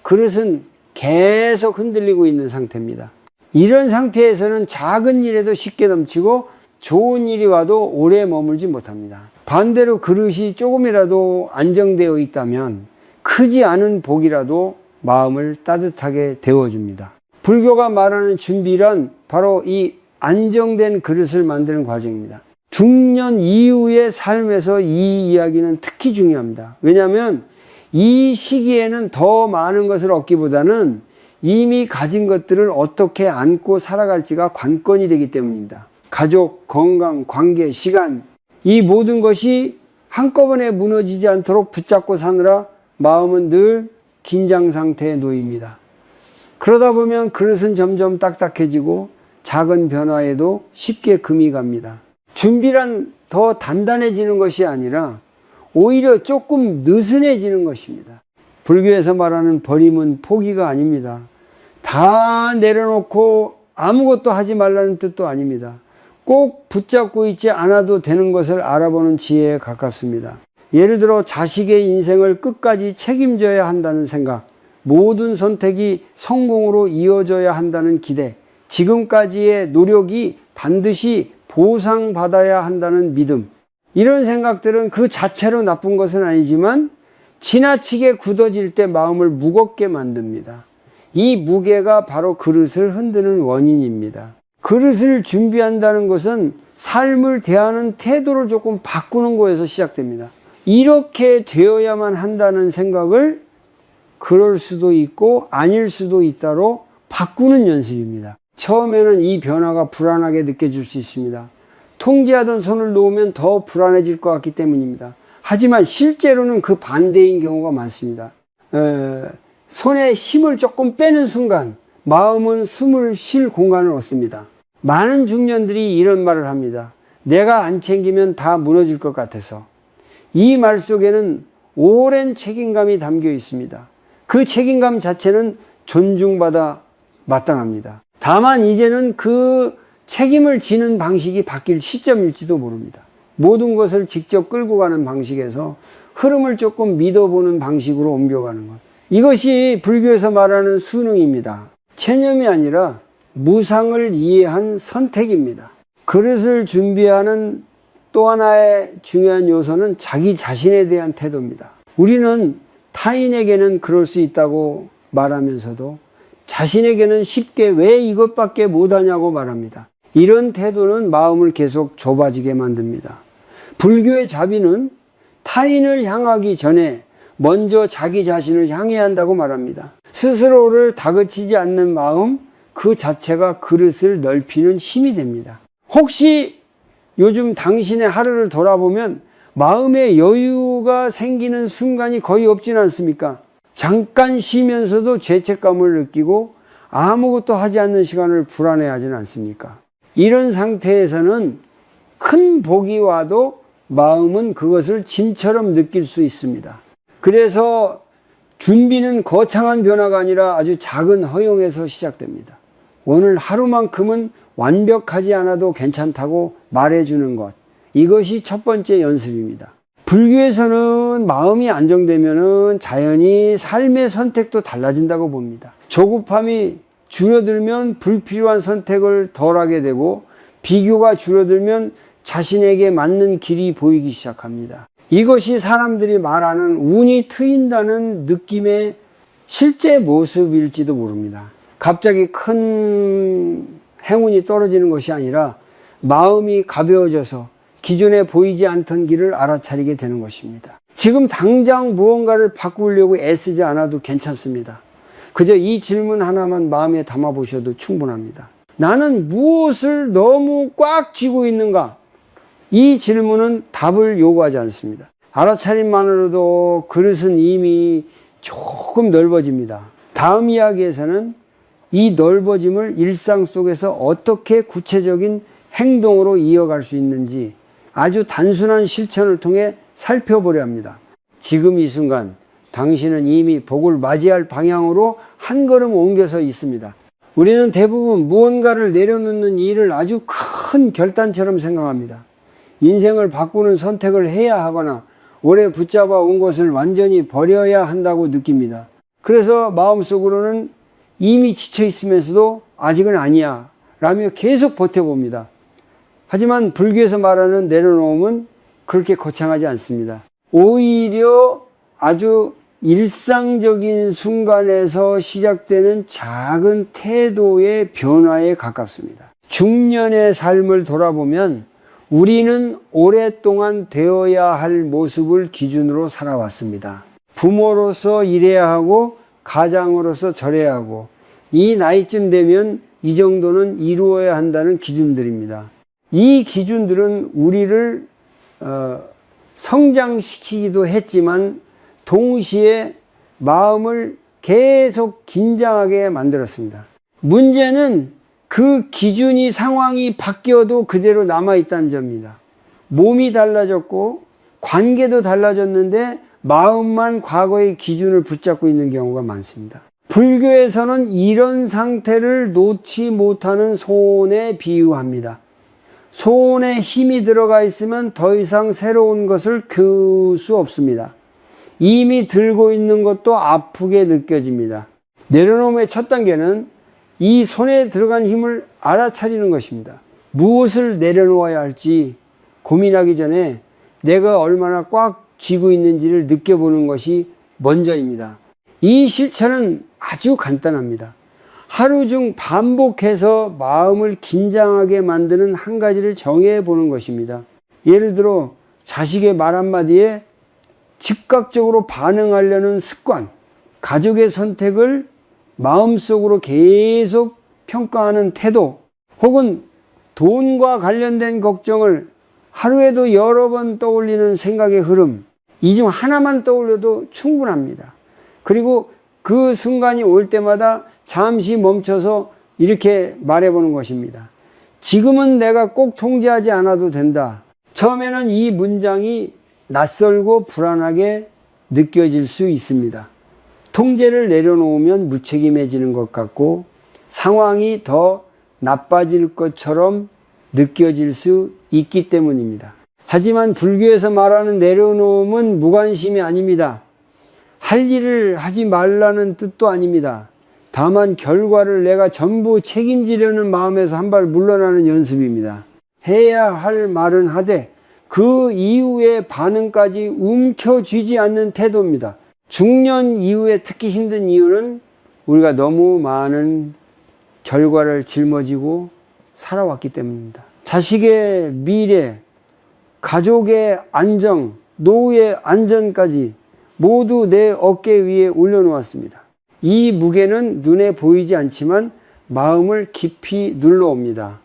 그릇은 계속 흔들리고 있는 상태입니다. 이런 상태에서는 작은 일에도 쉽게 넘치고 좋은 일이 와도 오래 머물지 못합니다. 반대로 그릇이 조금이라도 안정되어 있다면 크지 않은 복이라도 마음을 따뜻하게 데워줍니다. 불교가 말하는 준비란 바로 이 안정된 그릇을 만드는 과정입니다. 중년 이후의 삶에서 이 이야기는 특히 중요합니다. 왜냐하면 이 시기에는 더 많은 것을 얻기보다는 이미 가진 것들을 어떻게 안고 살아갈지가 관건이 되기 때문입니다. 가족, 건강, 관계, 시간, 이 모든 것이 한꺼번에 무너지지 않도록 붙잡고 사느라 마음은 늘 긴장 상태에 놓입니다. 그러다 보면 그릇은 점점 딱딱해지고 작은 변화에도 쉽게 금이 갑니다. 준비란 더 단단해지는 것이 아니라 오히려 조금 느슨해지는 것입니다. 불교에서 말하는 버림은 포기가 아닙니다. 다 내려놓고 아무것도 하지 말라는 뜻도 아닙니다. 꼭 붙잡고 있지 않아도 되는 것을 알아보는 지혜에 가깝습니다. 예를 들어 자식의 인생을 끝까지 책임져야 한다는 생각, 모든 선택이 성공으로 이어져야 한다는 기대, 지금까지의 노력이 반드시 보상받아야 한다는 믿음, 이런 생각들은 그 자체로 나쁜 것은 아니지만 지나치게 굳어질 때 마음을 무겁게 만듭니다. 이 무게가 바로 그릇을 흔드는 원인입니다. 그릇을 준비한다는 것은 삶을 대하는 태도를 조금 바꾸는 거에서 시작됩니다. 이렇게 되어야만 한다는 생각을 그럴 수도 있고 아닐 수도 있다로 바꾸는 연습입니다. 처음에는 이 변화가 불안하게 느껴질 수 있습니다. 통제하던 손을 놓으면 더 불안해질 것 같기 때문입니다. 하지만 실제로는 그 반대인 경우가 많습니다. 손에 힘을 조금 빼는 순간 마음은 숨을 쉴 공간을 얻습니다. 많은 중년들이 이런 말을 합니다. 내가 안 챙기면 다 무너질 것 같아서. 이 말 속에는 오랜 책임감이 담겨 있습니다. 그 책임감 자체는 존중받아 마땅합니다. 다만 이제는 그 책임을 지는 방식이 바뀔 시점일지도 모릅니다. 모든 것을 직접 끌고 가는 방식에서 흐름을 조금 믿어보는 방식으로 옮겨가는 것. 이것이 불교에서 말하는 수능입니다. 체념이 아니라 무상을 이해한 선택입니다. 그릇을 준비하는 또 하나의 중요한 요소는 자기 자신에 대한 태도입니다. 우리는 타인에게는 그럴 수 있다고 말하면서도 자신에게는 쉽게 왜 이것밖에 못하냐고 말합니다. 이런 태도는 마음을 계속 좁아지게 만듭니다. 불교의 자비는 타인을 향하기 전에 먼저 자기 자신을 향해야 한다고 말합니다. 스스로를 다그치지 않는 마음 그 자체가 그릇을 넓히는 힘이 됩니다. 혹시 요즘 당신의 하루를 돌아보면 마음에 여유가 생기는 순간이 거의 없지는 않습니까? 잠깐 쉬면서도 죄책감을 느끼고 아무것도 하지 않는 시간을 불안해하지는 않습니까? 이런 상태에서는 큰 복이 와도 마음은 그것을 짐처럼 느낄 수 있습니다. 그래서 준비는 거창한 변화가 아니라 아주 작은 허용에서 시작됩니다. 오늘 하루만큼은 완벽하지 않아도 괜찮다고 말해주는 것. 이것이 첫 번째 연습입니다. 불교에서는 마음이 안정되면 자연히 삶의 선택도 달라진다고 봅니다. 조급함이 줄어들면 불필요한 선택을 덜 하게 되고 비교가 줄어들면 자신에게 맞는 길이 보이기 시작합니다. 이것이 사람들이 말하는 운이 트인다는 느낌의 실제 모습일지도 모릅니다. 갑자기 큰 행운이 떨어지는 것이 아니라 마음이 가벼워져서 기존에 보이지 않던 길을 알아차리게 되는 것입니다. 지금 당장 무언가를 바꾸려고 애쓰지 않아도 괜찮습니다. 그저 이 질문 하나만 마음에 담아보셔도 충분합니다. 나는 무엇을 너무 꽉 쥐고 있는가? 이 질문은 답을 요구하지 않습니다. 알아차림만으로도 그릇은 이미 조금 넓어집니다. 다음 이야기에서는 이 넓어짐을 일상 속에서 어떻게 구체적인 행동으로 이어갈 수 있는지 아주 단순한 실천을 통해 살펴보려 합니다. 지금 이 순간 당신은 이미 복을 맞이할 방향으로 한 걸음 옮겨서 있습니다. 우리는 대부분 무언가를 내려놓는 일을 아주 큰 결단처럼 생각합니다. 인생을 바꾸는 선택을 해야 하거나 오래 붙잡아 온 것을 완전히 버려야 한다고 느낍니다. 그래서 마음속으로는 이미 지쳐 있으면서도 아직은 아니야 라며 계속 버텨봅니다. 하지만 불교에서 말하는 내려놓음은 그렇게 거창하지 않습니다. 오히려 아주 일상적인 순간에서 시작되는 작은 태도의 변화에 가깝습니다. 중년의 삶을 돌아보면 우리는 오랫동안 되어야 할 모습을 기준으로 살아왔습니다. 부모로서 일해야 하고 가장으로서 절해야 하고 이 나이쯤 되면 이 정도는 이루어야 한다는 기준들입니다. 이 기준들은 우리를 성장시키기도 했지만 동시에 마음을 계속 긴장하게 만들었습니다. 문제는 그 기준이 상황이 바뀌어도 그대로 남아있다는 점입니다. 몸이 달라졌고 관계도 달라졌는데 마음만 과거의 기준을 붙잡고 있는 경우가 많습니다. 불교에서는 이런 상태를 놓지 못하는 손에 비유합니다. 손에 힘이 들어가 있으면 더 이상 새로운 것을 교 수 없습니다. 이미 들고 있는 것도 아프게 느껴집니다. 내려놓음의 첫 단계는 이 손에 들어간 힘을 알아차리는 것입니다. 무엇을 내려놓아야 할지 고민하기 전에 내가 얼마나 꽉 쥐고 있는지를 느껴보는 것이 먼저입니다. 이 실천은 아주 간단합니다. 하루 중 반복해서 마음을 긴장하게 만드는 한 가지를 정해보는 것입니다. 예를 들어 자식의 말 한마디에 즉각적으로 반응하려는 습관, 가족의 선택을 마음속으로 계속 평가하는 태도, 혹은 돈과 관련된 걱정을 하루에도 여러 번 떠올리는 생각의 흐름, 이 중 하나만 떠올려도 충분합니다. 그리고 그 순간이 올 때마다 잠시 멈춰서 이렇게 말해보는 것입니다. 지금은 내가 꼭 통제하지 않아도 된다. 처음에는 이 문장이 낯설고 불안하게 느껴질 수 있습니다. 통제를 내려놓으면 무책임해지는 것 같고 상황이 더 나빠질 것처럼 느껴질 수 있기 때문입니다. 하지만 불교에서 말하는 내려놓음은 무관심이 아닙니다. 할 일을 하지 말라는 뜻도 아닙니다. 다만 결과를 내가 전부 책임지려는 마음에서 한 발 물러나는 연습입니다. 해야 할 말은 하되 그 이후의 반응까지 움켜쥐지 않는 태도입니다. 중년 이후에 특히 힘든 이유는 우리가 너무 많은 결과를 짊어지고 살아왔기 때문입니다. 자식의 미래, 가족의 안정, 노후의 안전까지 모두 내 어깨 위에 올려놓았습니다. 이 무게는 눈에 보이지 않지만 마음을 깊이 눌러옵니다.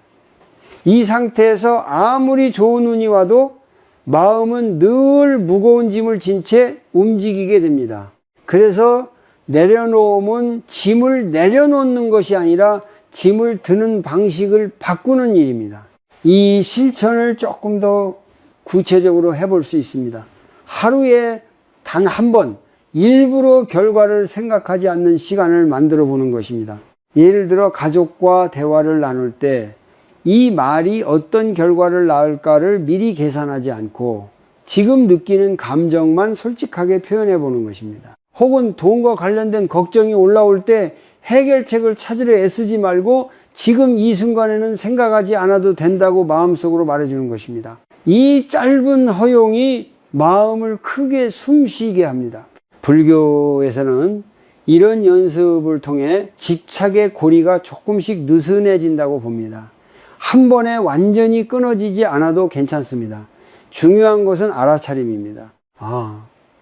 이 상태에서 아무리 좋은 운이 와도 마음은 늘 무거운 짐을 진 채 움직이게 됩니다. 그래서 내려놓음은 짐을 내려놓는 것이 아니라 짐을 드는 방식을 바꾸는 일입니다. 이 실천을 조금 더 구체적으로 해볼 수 있습니다. 하루에 단 한 번 일부러 결과를 생각하지 않는 시간을 만들어 보는 것입니다. 예를 들어 가족과 대화를 나눌 때 이 말이 어떤 결과를 낳을까를 미리 계산하지 않고 지금 느끼는 감정만 솔직하게 표현해 보는 것입니다. 혹은 돈과 관련된 걱정이 올라올 때 해결책을 찾으려 애쓰지 말고 지금 이 순간에는 생각하지 않아도 된다고 마음속으로 말해주는 것입니다. 이 짧은 허용이 마음을 크게 숨쉬게 합니다. 불교에서는 이런 연습을 통해 집착의 고리가 조금씩 느슨해진다고 봅니다. 한 번에 완전히 끊어지지 않아도 괜찮습니다. 중요한 것은 알아차림입니다.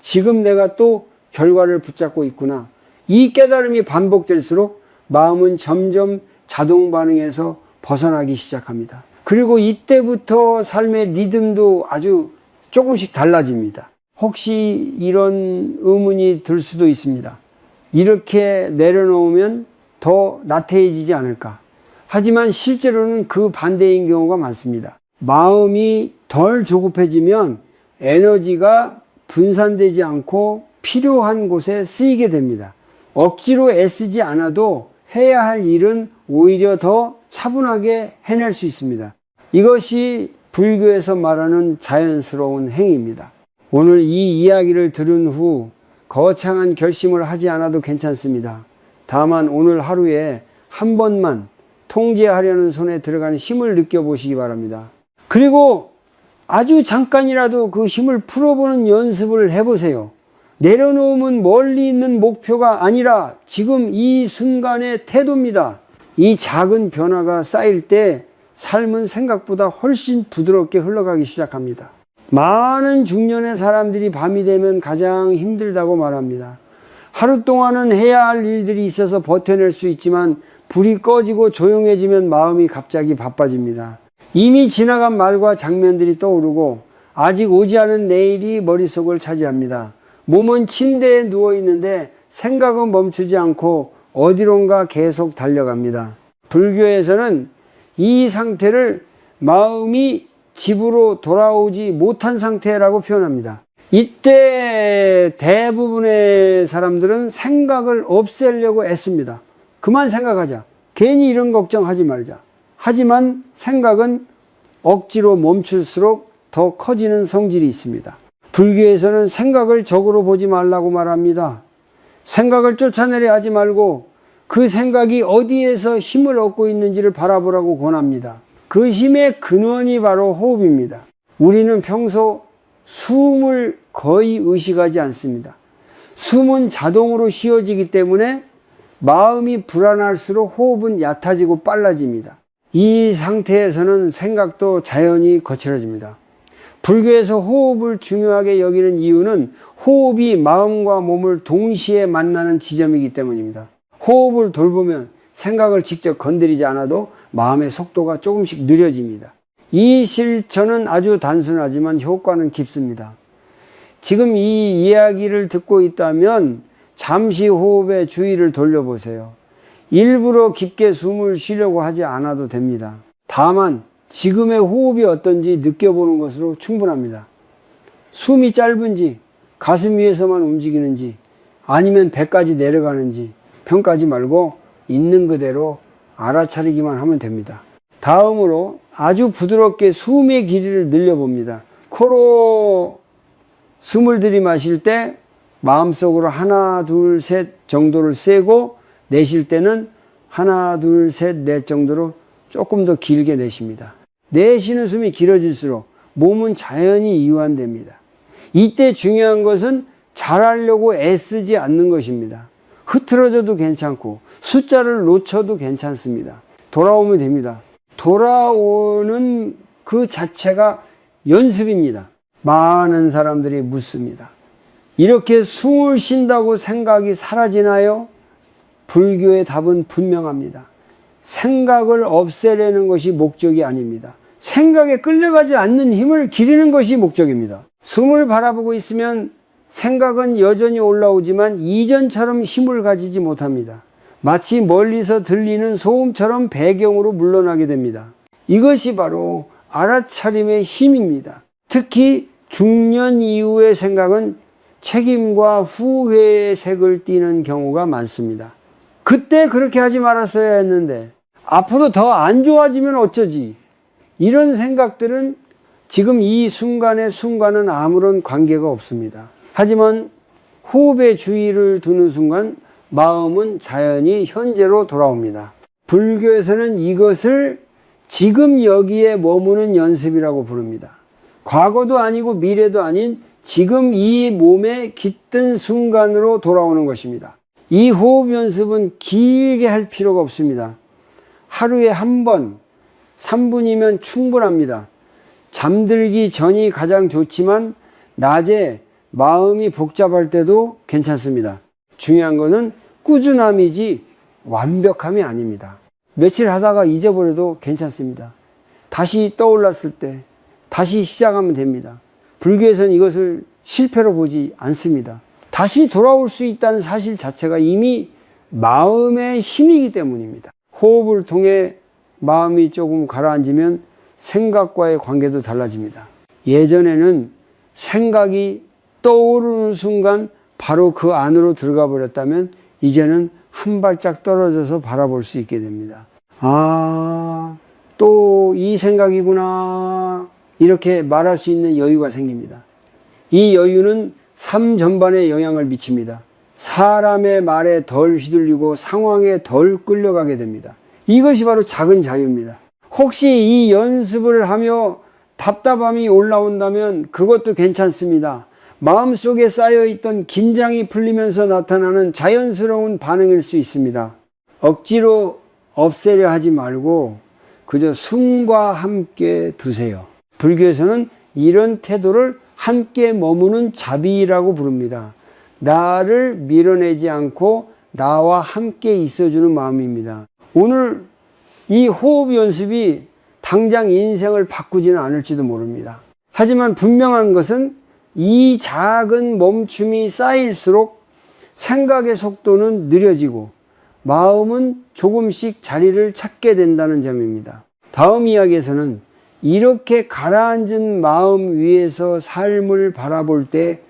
지금 내가 또 결과를 붙잡고 있구나. 이 깨달음이 반복될수록 마음은 점점 자동 반응에서 벗어나기 시작합니다. 그리고 이때부터 삶의 리듬도 아주 조금씩 달라집니다. 혹시 이런 의문이 들 수도 있습니다. 이렇게 내려놓으면 더 나태해지지 않을까? 하지만 실제로는 그 반대인 경우가 많습니다. 마음이 덜 조급해지면 에너지가 분산되지 않고 필요한 곳에 쓰이게 됩니다. 억지로 애쓰지 않아도 해야 할 일은 오히려 더 차분하게 해낼 수 있습니다. 이것이 불교에서 말하는 자연스러운 행위입니다. 오늘 이 이야기를 들은 후 거창한 결심을 하지 않아도 괜찮습니다. 다만 오늘 하루에 한 번만 통제하려는 손에 들어가는 힘을 느껴보시기 바랍니다. 그리고 아주 잠깐이라도 그 힘을 풀어보는 연습을 해보세요. 내려놓으면 멀리 있는 목표가 아니라 지금 이 순간의 태도입니다. 이 작은 변화가 쌓일 때 삶은 생각보다 훨씬 부드럽게 흘러가기 시작합니다. 많은 중년의 사람들이 밤이 되면 가장 힘들다고 말합니다. 하루 동안은 해야 할 일들이 있어서 버텨낼 수 있지만 불이 꺼지고 조용해지면 마음이 갑자기 바빠집니다. 이미 지나간 말과 장면들이 떠오르고 아직 오지 않은 내일이 머릿속을 차지합니다. 몸은 침대에 누워있는데 생각은 멈추지 않고 어디론가 계속 달려갑니다. 불교에서는 이 상태를 마음이 집으로 돌아오지 못한 상태라고 표현합니다. 이때 대부분의 사람들은 생각을 없애려고 애씁니다. 그만 생각하자. 괜히 이런 걱정하지 말자. 하지만 생각은 억지로 멈출수록 더 커지는 성질이 있습니다. 불교에서는 생각을 적으로 보지 말라고 말합니다. 생각을 쫓아내려 하지 말고 그 생각이 어디에서 힘을 얻고 있는지를 바라보라고 권합니다. 그 힘의 근원이 바로 호흡입니다. 우리는 평소 숨을 거의 의식하지 않습니다. 숨은 자동으로 쉬어지기 때문에 마음이 불안할수록 호흡은 얕아지고 빨라집니다. 이 상태에서는 생각도 자연히 거칠어집니다. 불교에서 호흡을 중요하게 여기는 이유는 호흡이 마음과 몸을 동시에 만나는 지점이기 때문입니다. 호흡을 돌보면 생각을 직접 건드리지 않아도 마음의 속도가 조금씩 느려집니다. 이 실천은 아주 단순하지만 효과는 깊습니다. 지금 이 이야기를 듣고 있다면 잠시 호흡에 주의를 돌려보세요. 일부러 깊게 숨을 쉬려고 하지 않아도 됩니다. 다만 지금의 호흡이 어떤지 느껴보는 것으로 충분합니다. 숨이 짧은지 가슴 위에서만 움직이는지 아니면 배까지 내려가는지 평가하지 말고 있는 그대로 알아차리기만 하면 됩니다. 다음으로 아주 부드럽게 숨의 길이를 늘려봅니다. 코로 숨을 들이마실 때 마음속으로 하나, 둘, 셋 정도를 세고 내쉴 때는 하나, 둘, 셋, 넷 정도로 조금 더 길게 내쉽니다. 내쉬는 숨이 길어질수록 몸은 자연히 이완됩니다. 이때 중요한 것은 잘하려고 애쓰지 않는 것입니다. 흐트러져도 괜찮고 숫자를 놓쳐도 괜찮습니다. 돌아오면 됩니다. 돌아오는 그 자체가 연습입니다. 많은 사람들이 묻습니다. 이렇게 숨을 쉰다고 생각이 사라지나요? 불교의 답은 분명합니다. 생각을 없애려는 것이 목적이 아닙니다. 생각에 끌려가지 않는 힘을 기르는 것이 목적입니다. 숨을 바라보고 있으면 생각은 여전히 올라오지만 이전처럼 힘을 가지지 못합니다. 마치 멀리서 들리는 소음처럼 배경으로 물러나게 됩니다. 이것이 바로 알아차림의 힘입니다. 특히 중년 이후의 생각은 책임과 후회의 색을 띠는 경우가 많습니다. 그때 그렇게 하지 말았어야 했는데 앞으로 더 안 좋아지면 어쩌지? 이런 생각들은 지금 이 순간의 순간은 아무런 관계가 없습니다. 하지만 호흡에 주의를 두는 순간 마음은 자연히 현재로 돌아옵니다. 불교에서는 이것을 지금 여기에 머무는 연습이라고 부릅니다. 과거도 아니고 미래도 아닌 지금 이 몸에 깃든 순간으로 돌아오는 것입니다. 이 호흡 연습은 길게 할 필요가 없습니다. 하루에 한 번, 3분이면 충분합니다. 잠들기 전이 가장 좋지만 낮에 마음이 복잡할 때도 괜찮습니다. 중요한 것은 꾸준함이지 완벽함이 아닙니다. 며칠 하다가 잊어버려도 괜찮습니다. 다시 떠올랐을 때 다시 시작하면 됩니다. 불교에서는 이것을 실패로 보지 않습니다. 다시 돌아올 수 있다는 사실 자체가 이미 마음의 힘이기 때문입니다. 호흡을 통해 마음이 조금 가라앉으면 생각과의 관계도 달라집니다. 예전에는 생각이 떠오르는 순간 바로 그 안으로 들어가 버렸다면 이제는 한 발짝 떨어져서 바라볼 수 있게 됩니다. 또 이 생각이구나 이렇게 말할 수 있는 여유가 생깁니다. 이 여유는 삶 전반에 영향을 미칩니다. 사람의 말에 덜 휘둘리고 상황에 덜 끌려가게 됩니다. 이것이 바로 작은 자유입니다. 혹시 이 연습을 하며 답답함이 올라온다면 그것도 괜찮습니다. 마음속에 쌓여있던 긴장이 풀리면서 나타나는 자연스러운 반응일 수 있습니다. 억지로 없애려 하지 말고 그저 숨과 함께 두세요. 불교에서는 이런 태도를 함께 머무는 자비라고 부릅니다. 나를 밀어내지 않고 나와 함께 있어주는 마음입니다. 오늘 이 호흡 연습이 당장 인생을 바꾸지는 않을지도 모릅니다. 하지만 분명한 것은 이 작은 멈춤이 쌓일수록 생각의 속도는 느려지고 마음은 조금씩 자리를 찾게 된다는 점입니다. 다음 이야기에서는 이렇게 가라앉은 마음 위에서 삶을 바라볼 때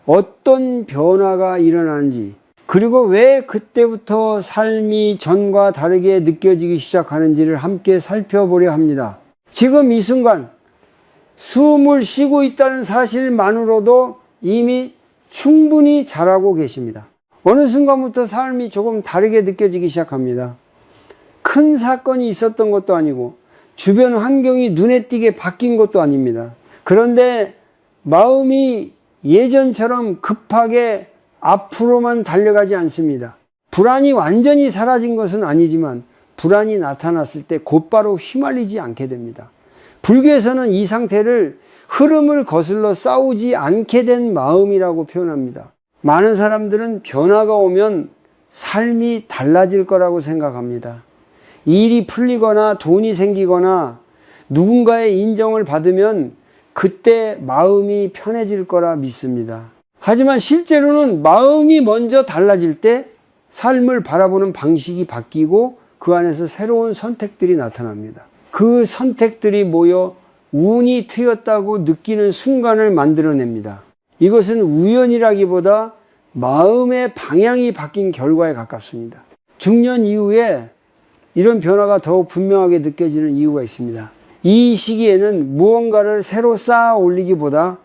어떤 변화가 일어나는지, 그리고 왜 그때부터 삶이 전과 다르게 느껴지기 시작하는지를 함께 살펴보려 합니다. 지금 이 순간 숨을 쉬고 있다는 사실만으로도 이미 충분히 잘하고 계십니다. 어느 순간부터 삶이 조금 다르게 느껴지기 시작합니다. 큰 사건이 있었던 것도 아니고 주변 환경이 눈에 띄게 바뀐 것도 아닙니다. 그런데 마음이 예전처럼 급하게 앞으로만 달려가지 않습니다. 불안이 완전히 사라진 것은 아니지만 불안이 나타났을 때 곧바로 휘말리지 않게 됩니다. 불교에서는 이 상태를 흐름을 거슬러 싸우지 않게 된 마음이라고 표현합니다. 많은 사람들은 변화가 오면 삶이 달라질 거라고 생각합니다. 일이 풀리거나 돈이 생기거나 누군가의 인정을 받으면 그때 마음이 편해질 거라 믿습니다. 하지만 실제로는 마음이 먼저 달라질 때 삶을 바라보는 방식이 바뀌고 그 안에서 새로운 선택들이 나타납니다. 그 선택들이 모여 운이 트였다고 느끼는 순간을 만들어냅니다. 이것은 우연이라기보다 마음의 방향이 바뀐 결과에 가깝습니다. 중년 이후에 이런 변화가 더욱 분명하게 느껴지는 이유가 있습니다. 이 시기에는 무언가를 새로 쌓아 올리기보다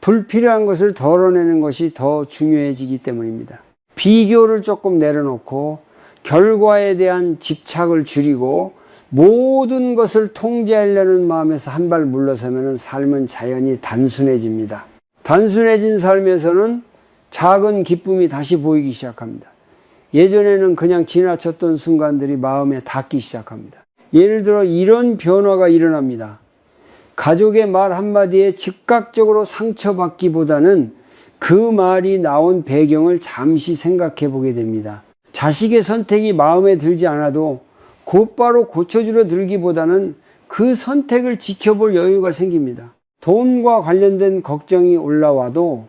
불필요한 것을 덜어내는 것이 더 중요해지기 때문입니다. 비교를 조금 내려놓고 결과에 대한 집착을 줄이고 모든 것을 통제하려는 마음에서 한 발 물러서면 삶은 자연히 단순해집니다. 단순해진 삶에서는 작은 기쁨이 다시 보이기 시작합니다. 예전에는 그냥 지나쳤던 순간들이 마음에 닿기 시작합니다. 예를 들어 이런 변화가 일어납니다. 가족의 말 한마디에 즉각적으로 상처받기보다는 그 말이 나온 배경을 잠시 생각해 보게 됩니다. 자식의 선택이 마음에 들지 않아도 곧바로 고쳐주려 들기보다는 그 선택을 지켜볼 여유가 생깁니다. 돈과 관련된 걱정이 올라와도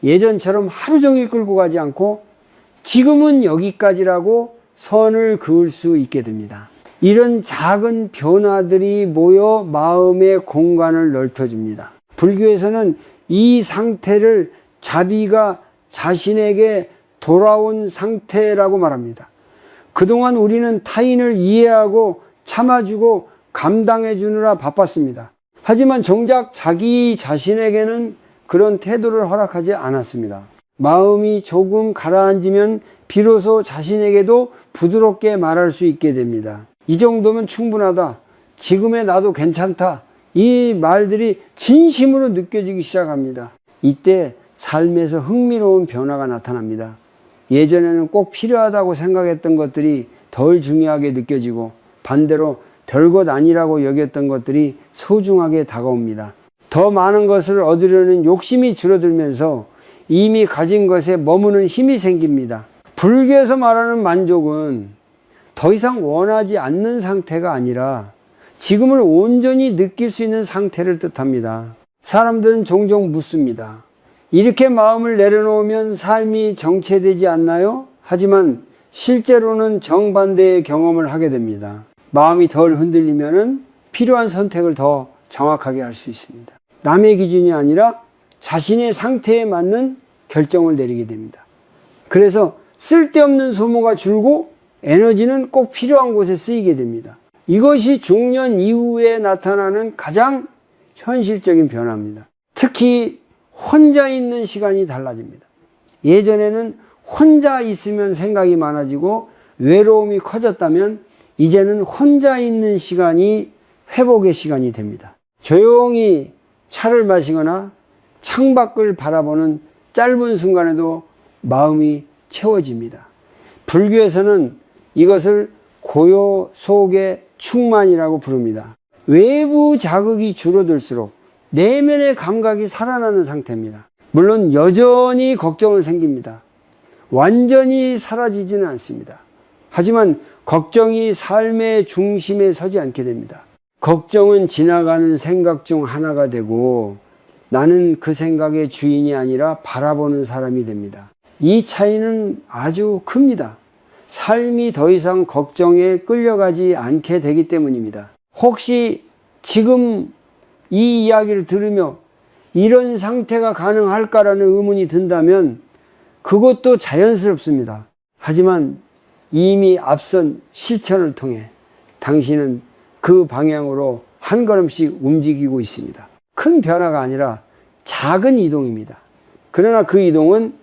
예전처럼 하루 종일 끌고 가지 않고 지금은 여기까지라고 선을 그을 수 있게 됩니다. 이런 작은 변화들이 모여 마음의 공간을 넓혀줍니다. 불교에서는 이 상태를 자비가 자신에게 돌아온 상태라고 말합니다. 그동안 우리는 타인을 이해하고 참아주고 감당해주느라 바빴습니다. 하지만 정작 자기 자신에게는 그런 태도를 허락하지 않았습니다. 마음이 조금 가라앉으면 비로소 자신에게도 부드럽게 말할 수 있게 됩니다. 이 정도면 충분하다. 지금의 나도 괜찮다. 이 말들이 진심으로 느껴지기 시작합니다. 이때 삶에서 흥미로운 변화가 나타납니다. 예전에는 꼭 필요하다고 생각했던 것들이 덜 중요하게 느껴지고 반대로 별것 아니라고 여겼던 것들이 소중하게 다가옵니다. 더 많은 것을 얻으려는 욕심이 줄어들면서 이미 가진 것에 머무는 힘이 생깁니다. 불교에서 말하는 만족은 더 이상 원하지 않는 상태가 아니라 지금을 온전히 느낄 수 있는 상태를 뜻합니다. 사람들은 종종 묻습니다. 이렇게 마음을 내려놓으면 삶이 정체되지 않나요? 하지만 실제로는 정반대의 경험을 하게 됩니다. 마음이 덜 흔들리면 필요한 선택을 더 정확하게 할 수 있습니다. 남의 기준이 아니라 자신의 상태에 맞는 결정을 내리게 됩니다. 그래서 쓸데없는 소모가 줄고 에너지는 꼭 필요한 곳에 쓰이게 됩니다. 이것이 중년 이후에 나타나는 가장 현실적인 변화입니다. 특히 혼자 있는 시간이 달라집니다. 예전에는 혼자 있으면 생각이 많아지고 외로움이 커졌다면 이제는 혼자 있는 시간이 회복의 시간이 됩니다. 조용히 차를 마시거나 창밖을 바라보는 짧은 순간에도 마음이 채워집니다. 불교에서는 이것을 고요 속의 충만이라고 부릅니다. 외부 자극이 줄어들수록 내면의 감각이 살아나는 상태입니다. 물론 여전히 걱정은 생깁니다. 완전히 사라지지는 않습니다. 하지만 걱정이 삶의 중심에 서지 않게 됩니다. 걱정은 지나가는 생각 중 하나가 되고 나는 그 생각의 주인이 아니라 바라보는 사람이 됩니다. 이 차이는 아주 큽니다. 삶이 더 이상 걱정에 끌려가지 않게 되기 때문입니다. 혹시 지금 이 이야기를 들으며 이런 상태가 가능할까라는 의문이 든다면 그것도 자연스럽습니다. 하지만 이미 앞선 실천을 통해 당신은 그 방향으로 한 걸음씩 움직이고 있습니다. 큰 변화가 아니라 작은 이동입니다. 그러나 그 이동은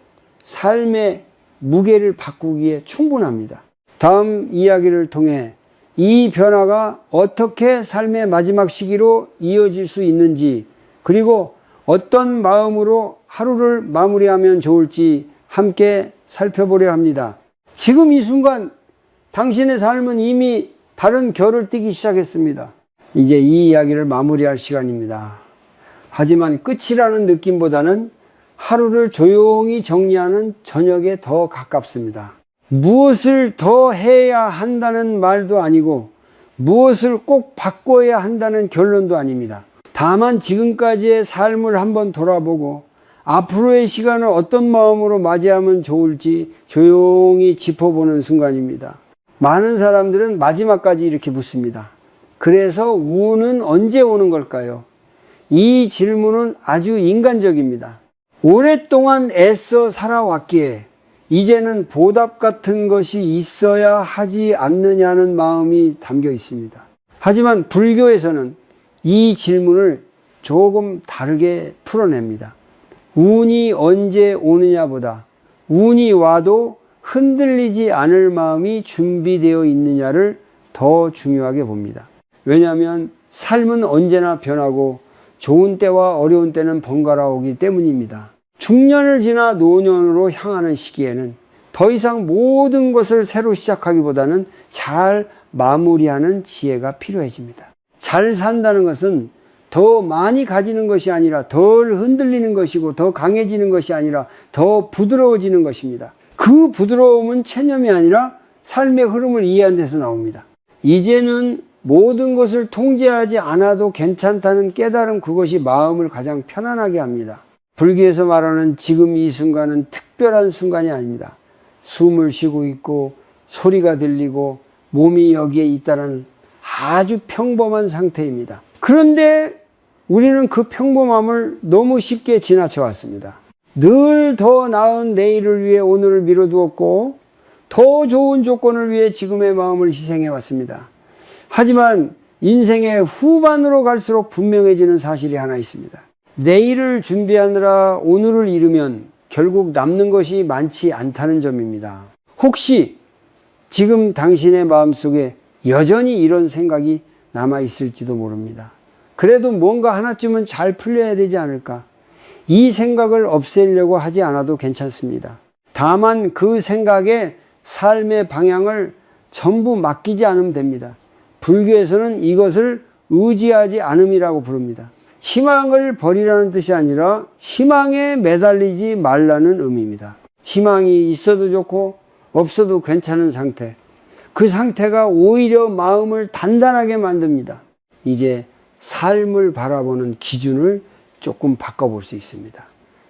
삶의 무게를 바꾸기에 충분합니다. 다음 이야기를 통해 이 변화가 어떻게 삶의 마지막 시기로 이어질 수 있는지, 그리고 어떤 마음으로 하루를 마무리하면 좋을지 함께 살펴보려 합니다. 지금 이 순간 당신의 삶은 이미 다른 결을 띠기 시작했습니다. 이제 이 이야기를 마무리할 시간입니다. 하지만 끝이라는 느낌보다는 하루를 조용히 정리하는 저녁에 더 가깝습니다. 무엇을 더 해야 한다는 말도 아니고 무엇을 꼭 바꿔야 한다는 결론도 아닙니다. 다만 지금까지의 삶을 한번 돌아보고 앞으로의 시간을 어떤 마음으로 맞이하면 좋을지 조용히 짚어보는 순간입니다. 많은 사람들은 마지막까지 이렇게 묻습니다. 그래서 운은 언제 오는 걸까요? 이 질문은 아주 인간적입니다. 오랫동안 애써 살아왔기에 이제는 보답 같은 것이 있어야 하지 않느냐는 마음이 담겨 있습니다. 하지만 불교에서는 이 질문을 조금 다르게 풀어냅니다. 운이 언제 오느냐보다 운이 와도 흔들리지 않을 마음이 준비되어 있느냐를 더 중요하게 봅니다. 왜냐하면 삶은 언제나 변하고 좋은 때와 어려운 때는 번갈아 오기 때문입니다. 중년을 지나 노년으로 향하는 시기에는 더 이상 모든 것을 새로 시작하기보다는 잘 마무리하는 지혜가 필요해집니다. 잘 산다는 것은 더 많이 가지는 것이 아니라 덜 흔들리는 것이고 더 강해지는 것이 아니라 더 부드러워지는 것입니다. 그 부드러움은 체념이 아니라 삶의 흐름을 이해한 데서 나옵니다. 이제는 모든 것을 통제하지 않아도 괜찮다는 깨달음, 그것이 마음을 가장 편안하게 합니다. 불교에서 말하는 지금 이 순간은 특별한 순간이 아닙니다. 숨을 쉬고 있고 소리가 들리고 몸이 여기에 있다는 아주 평범한 상태입니다. 그런데 우리는 그 평범함을 너무 쉽게 지나쳐 왔습니다. 늘 더 나은 내일을 위해 오늘을 미뤄두었고 더 좋은 조건을 위해 지금의 마음을 희생해 왔습니다. 하지만 인생의 후반으로 갈수록 분명해지는 사실이 하나 있습니다. 내일을 준비하느라 오늘을 잃으면 결국 남는 것이 많지 않다는 점입니다. 혹시 지금 당신의 마음속에 여전히 이런 생각이 남아있을지도 모릅니다. 그래도 뭔가 하나쯤은 잘 풀려야 되지 않을까? 이 생각을 없애려고 하지 않아도 괜찮습니다. 다만 그 생각에 삶의 방향을 전부 맡기지 않으면 됩니다. 불교에서는 이것을 의지하지 않음이라고 부릅니다. 희망을 버리라는 뜻이 아니라 희망에 매달리지 말라는 의미입니다. 희망이 있어도 좋고 없어도 괜찮은 상태, 그 상태가 오히려 마음을 단단하게 만듭니다. 이제 삶을 바라보는 기준을 조금 바꿔볼 수 있습니다.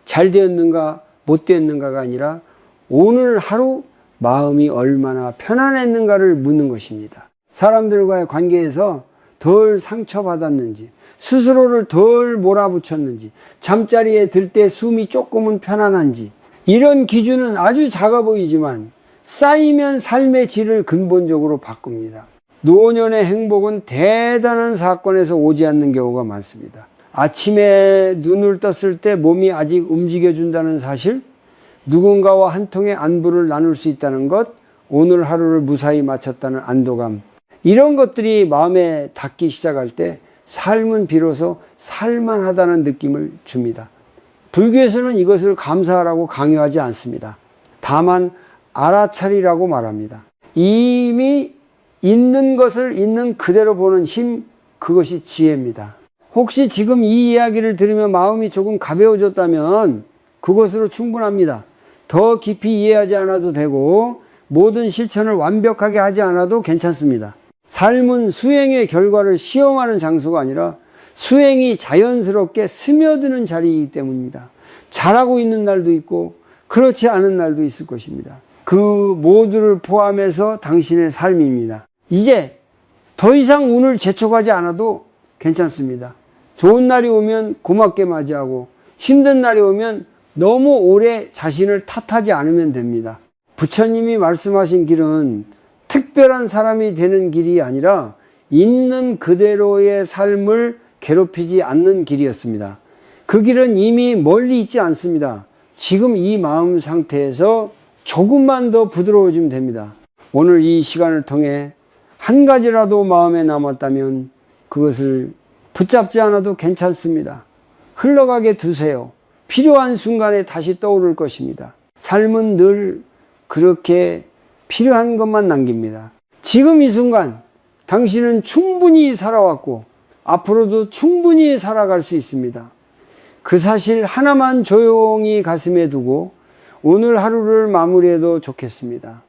잘 되었는가 못 되었는가가 아니라 오늘 하루 마음이 얼마나 편안했는가를 묻는 것입니다. 사람들과의 관계에서 덜 상처받았는지, 스스로를 덜 몰아붙였는지, 잠자리에 들 때 숨이 조금은 편안한지, 이런 기준은 아주 작아 보이지만 쌓이면 삶의 질을 근본적으로 바꿉니다. 노년의 행복은 대단한 사건에서 오지 않는 경우가 많습니다. 아침에 눈을 떴을 때 몸이 아직 움직여준다는 사실, 누군가와 한 통의 안부를 나눌 수 있다는 것, 오늘 하루를 무사히 마쳤다는 안도감, 이런 것들이 마음에 닿기 시작할 때 삶은 비로소 살만하다는 느낌을 줍니다. 불교에서는 이것을 감사하라고 강요하지 않습니다. 다만 알아차리라고 말합니다. 이미 있는 것을 있는 그대로 보는 힘, 그것이 지혜입니다. 혹시 지금 이 이야기를 들으며 마음이 조금 가벼워졌다면 그것으로 충분합니다. 더 깊이 이해하지 않아도 되고 모든 실천을 완벽하게 하지 않아도 괜찮습니다. 삶은 수행의 결과를 시험하는 장소가 아니라 수행이 자연스럽게 스며드는 자리이기 때문입니다. 잘하고 있는 날도 있고 그렇지 않은 날도 있을 것입니다. 그 모두를 포함해서 당신의 삶입니다. 이제 더 이상 운을 재촉하지 않아도 괜찮습니다. 좋은 날이 오면 고맙게 맞이하고 힘든 날이 오면 너무 오래 자신을 탓하지 않으면 됩니다. 부처님이 말씀하신 길은 특별한 사람이 되는 길이 아니라 있는 그대로의 삶을 괴롭히지 않는 길이었습니다. 그 길은 이미 멀리 있지 않습니다. 지금 이 마음 상태에서 조금만 더 부드러워지면 됩니다. 오늘 이 시간을 통해 한 가지라도 마음에 남았다면 그것을 붙잡지 않아도 괜찮습니다. 흘러가게 두세요. 필요한 순간에 다시 떠오를 것입니다. 삶은 늘 그렇게 필요한 것만 남깁니다. 지금 이 순간 당신은 충분히 살아왔고 앞으로도 충분히 살아갈 수 있습니다. 그 사실 하나만 조용히 가슴에 두고 오늘 하루를 마무리해도 좋겠습니다.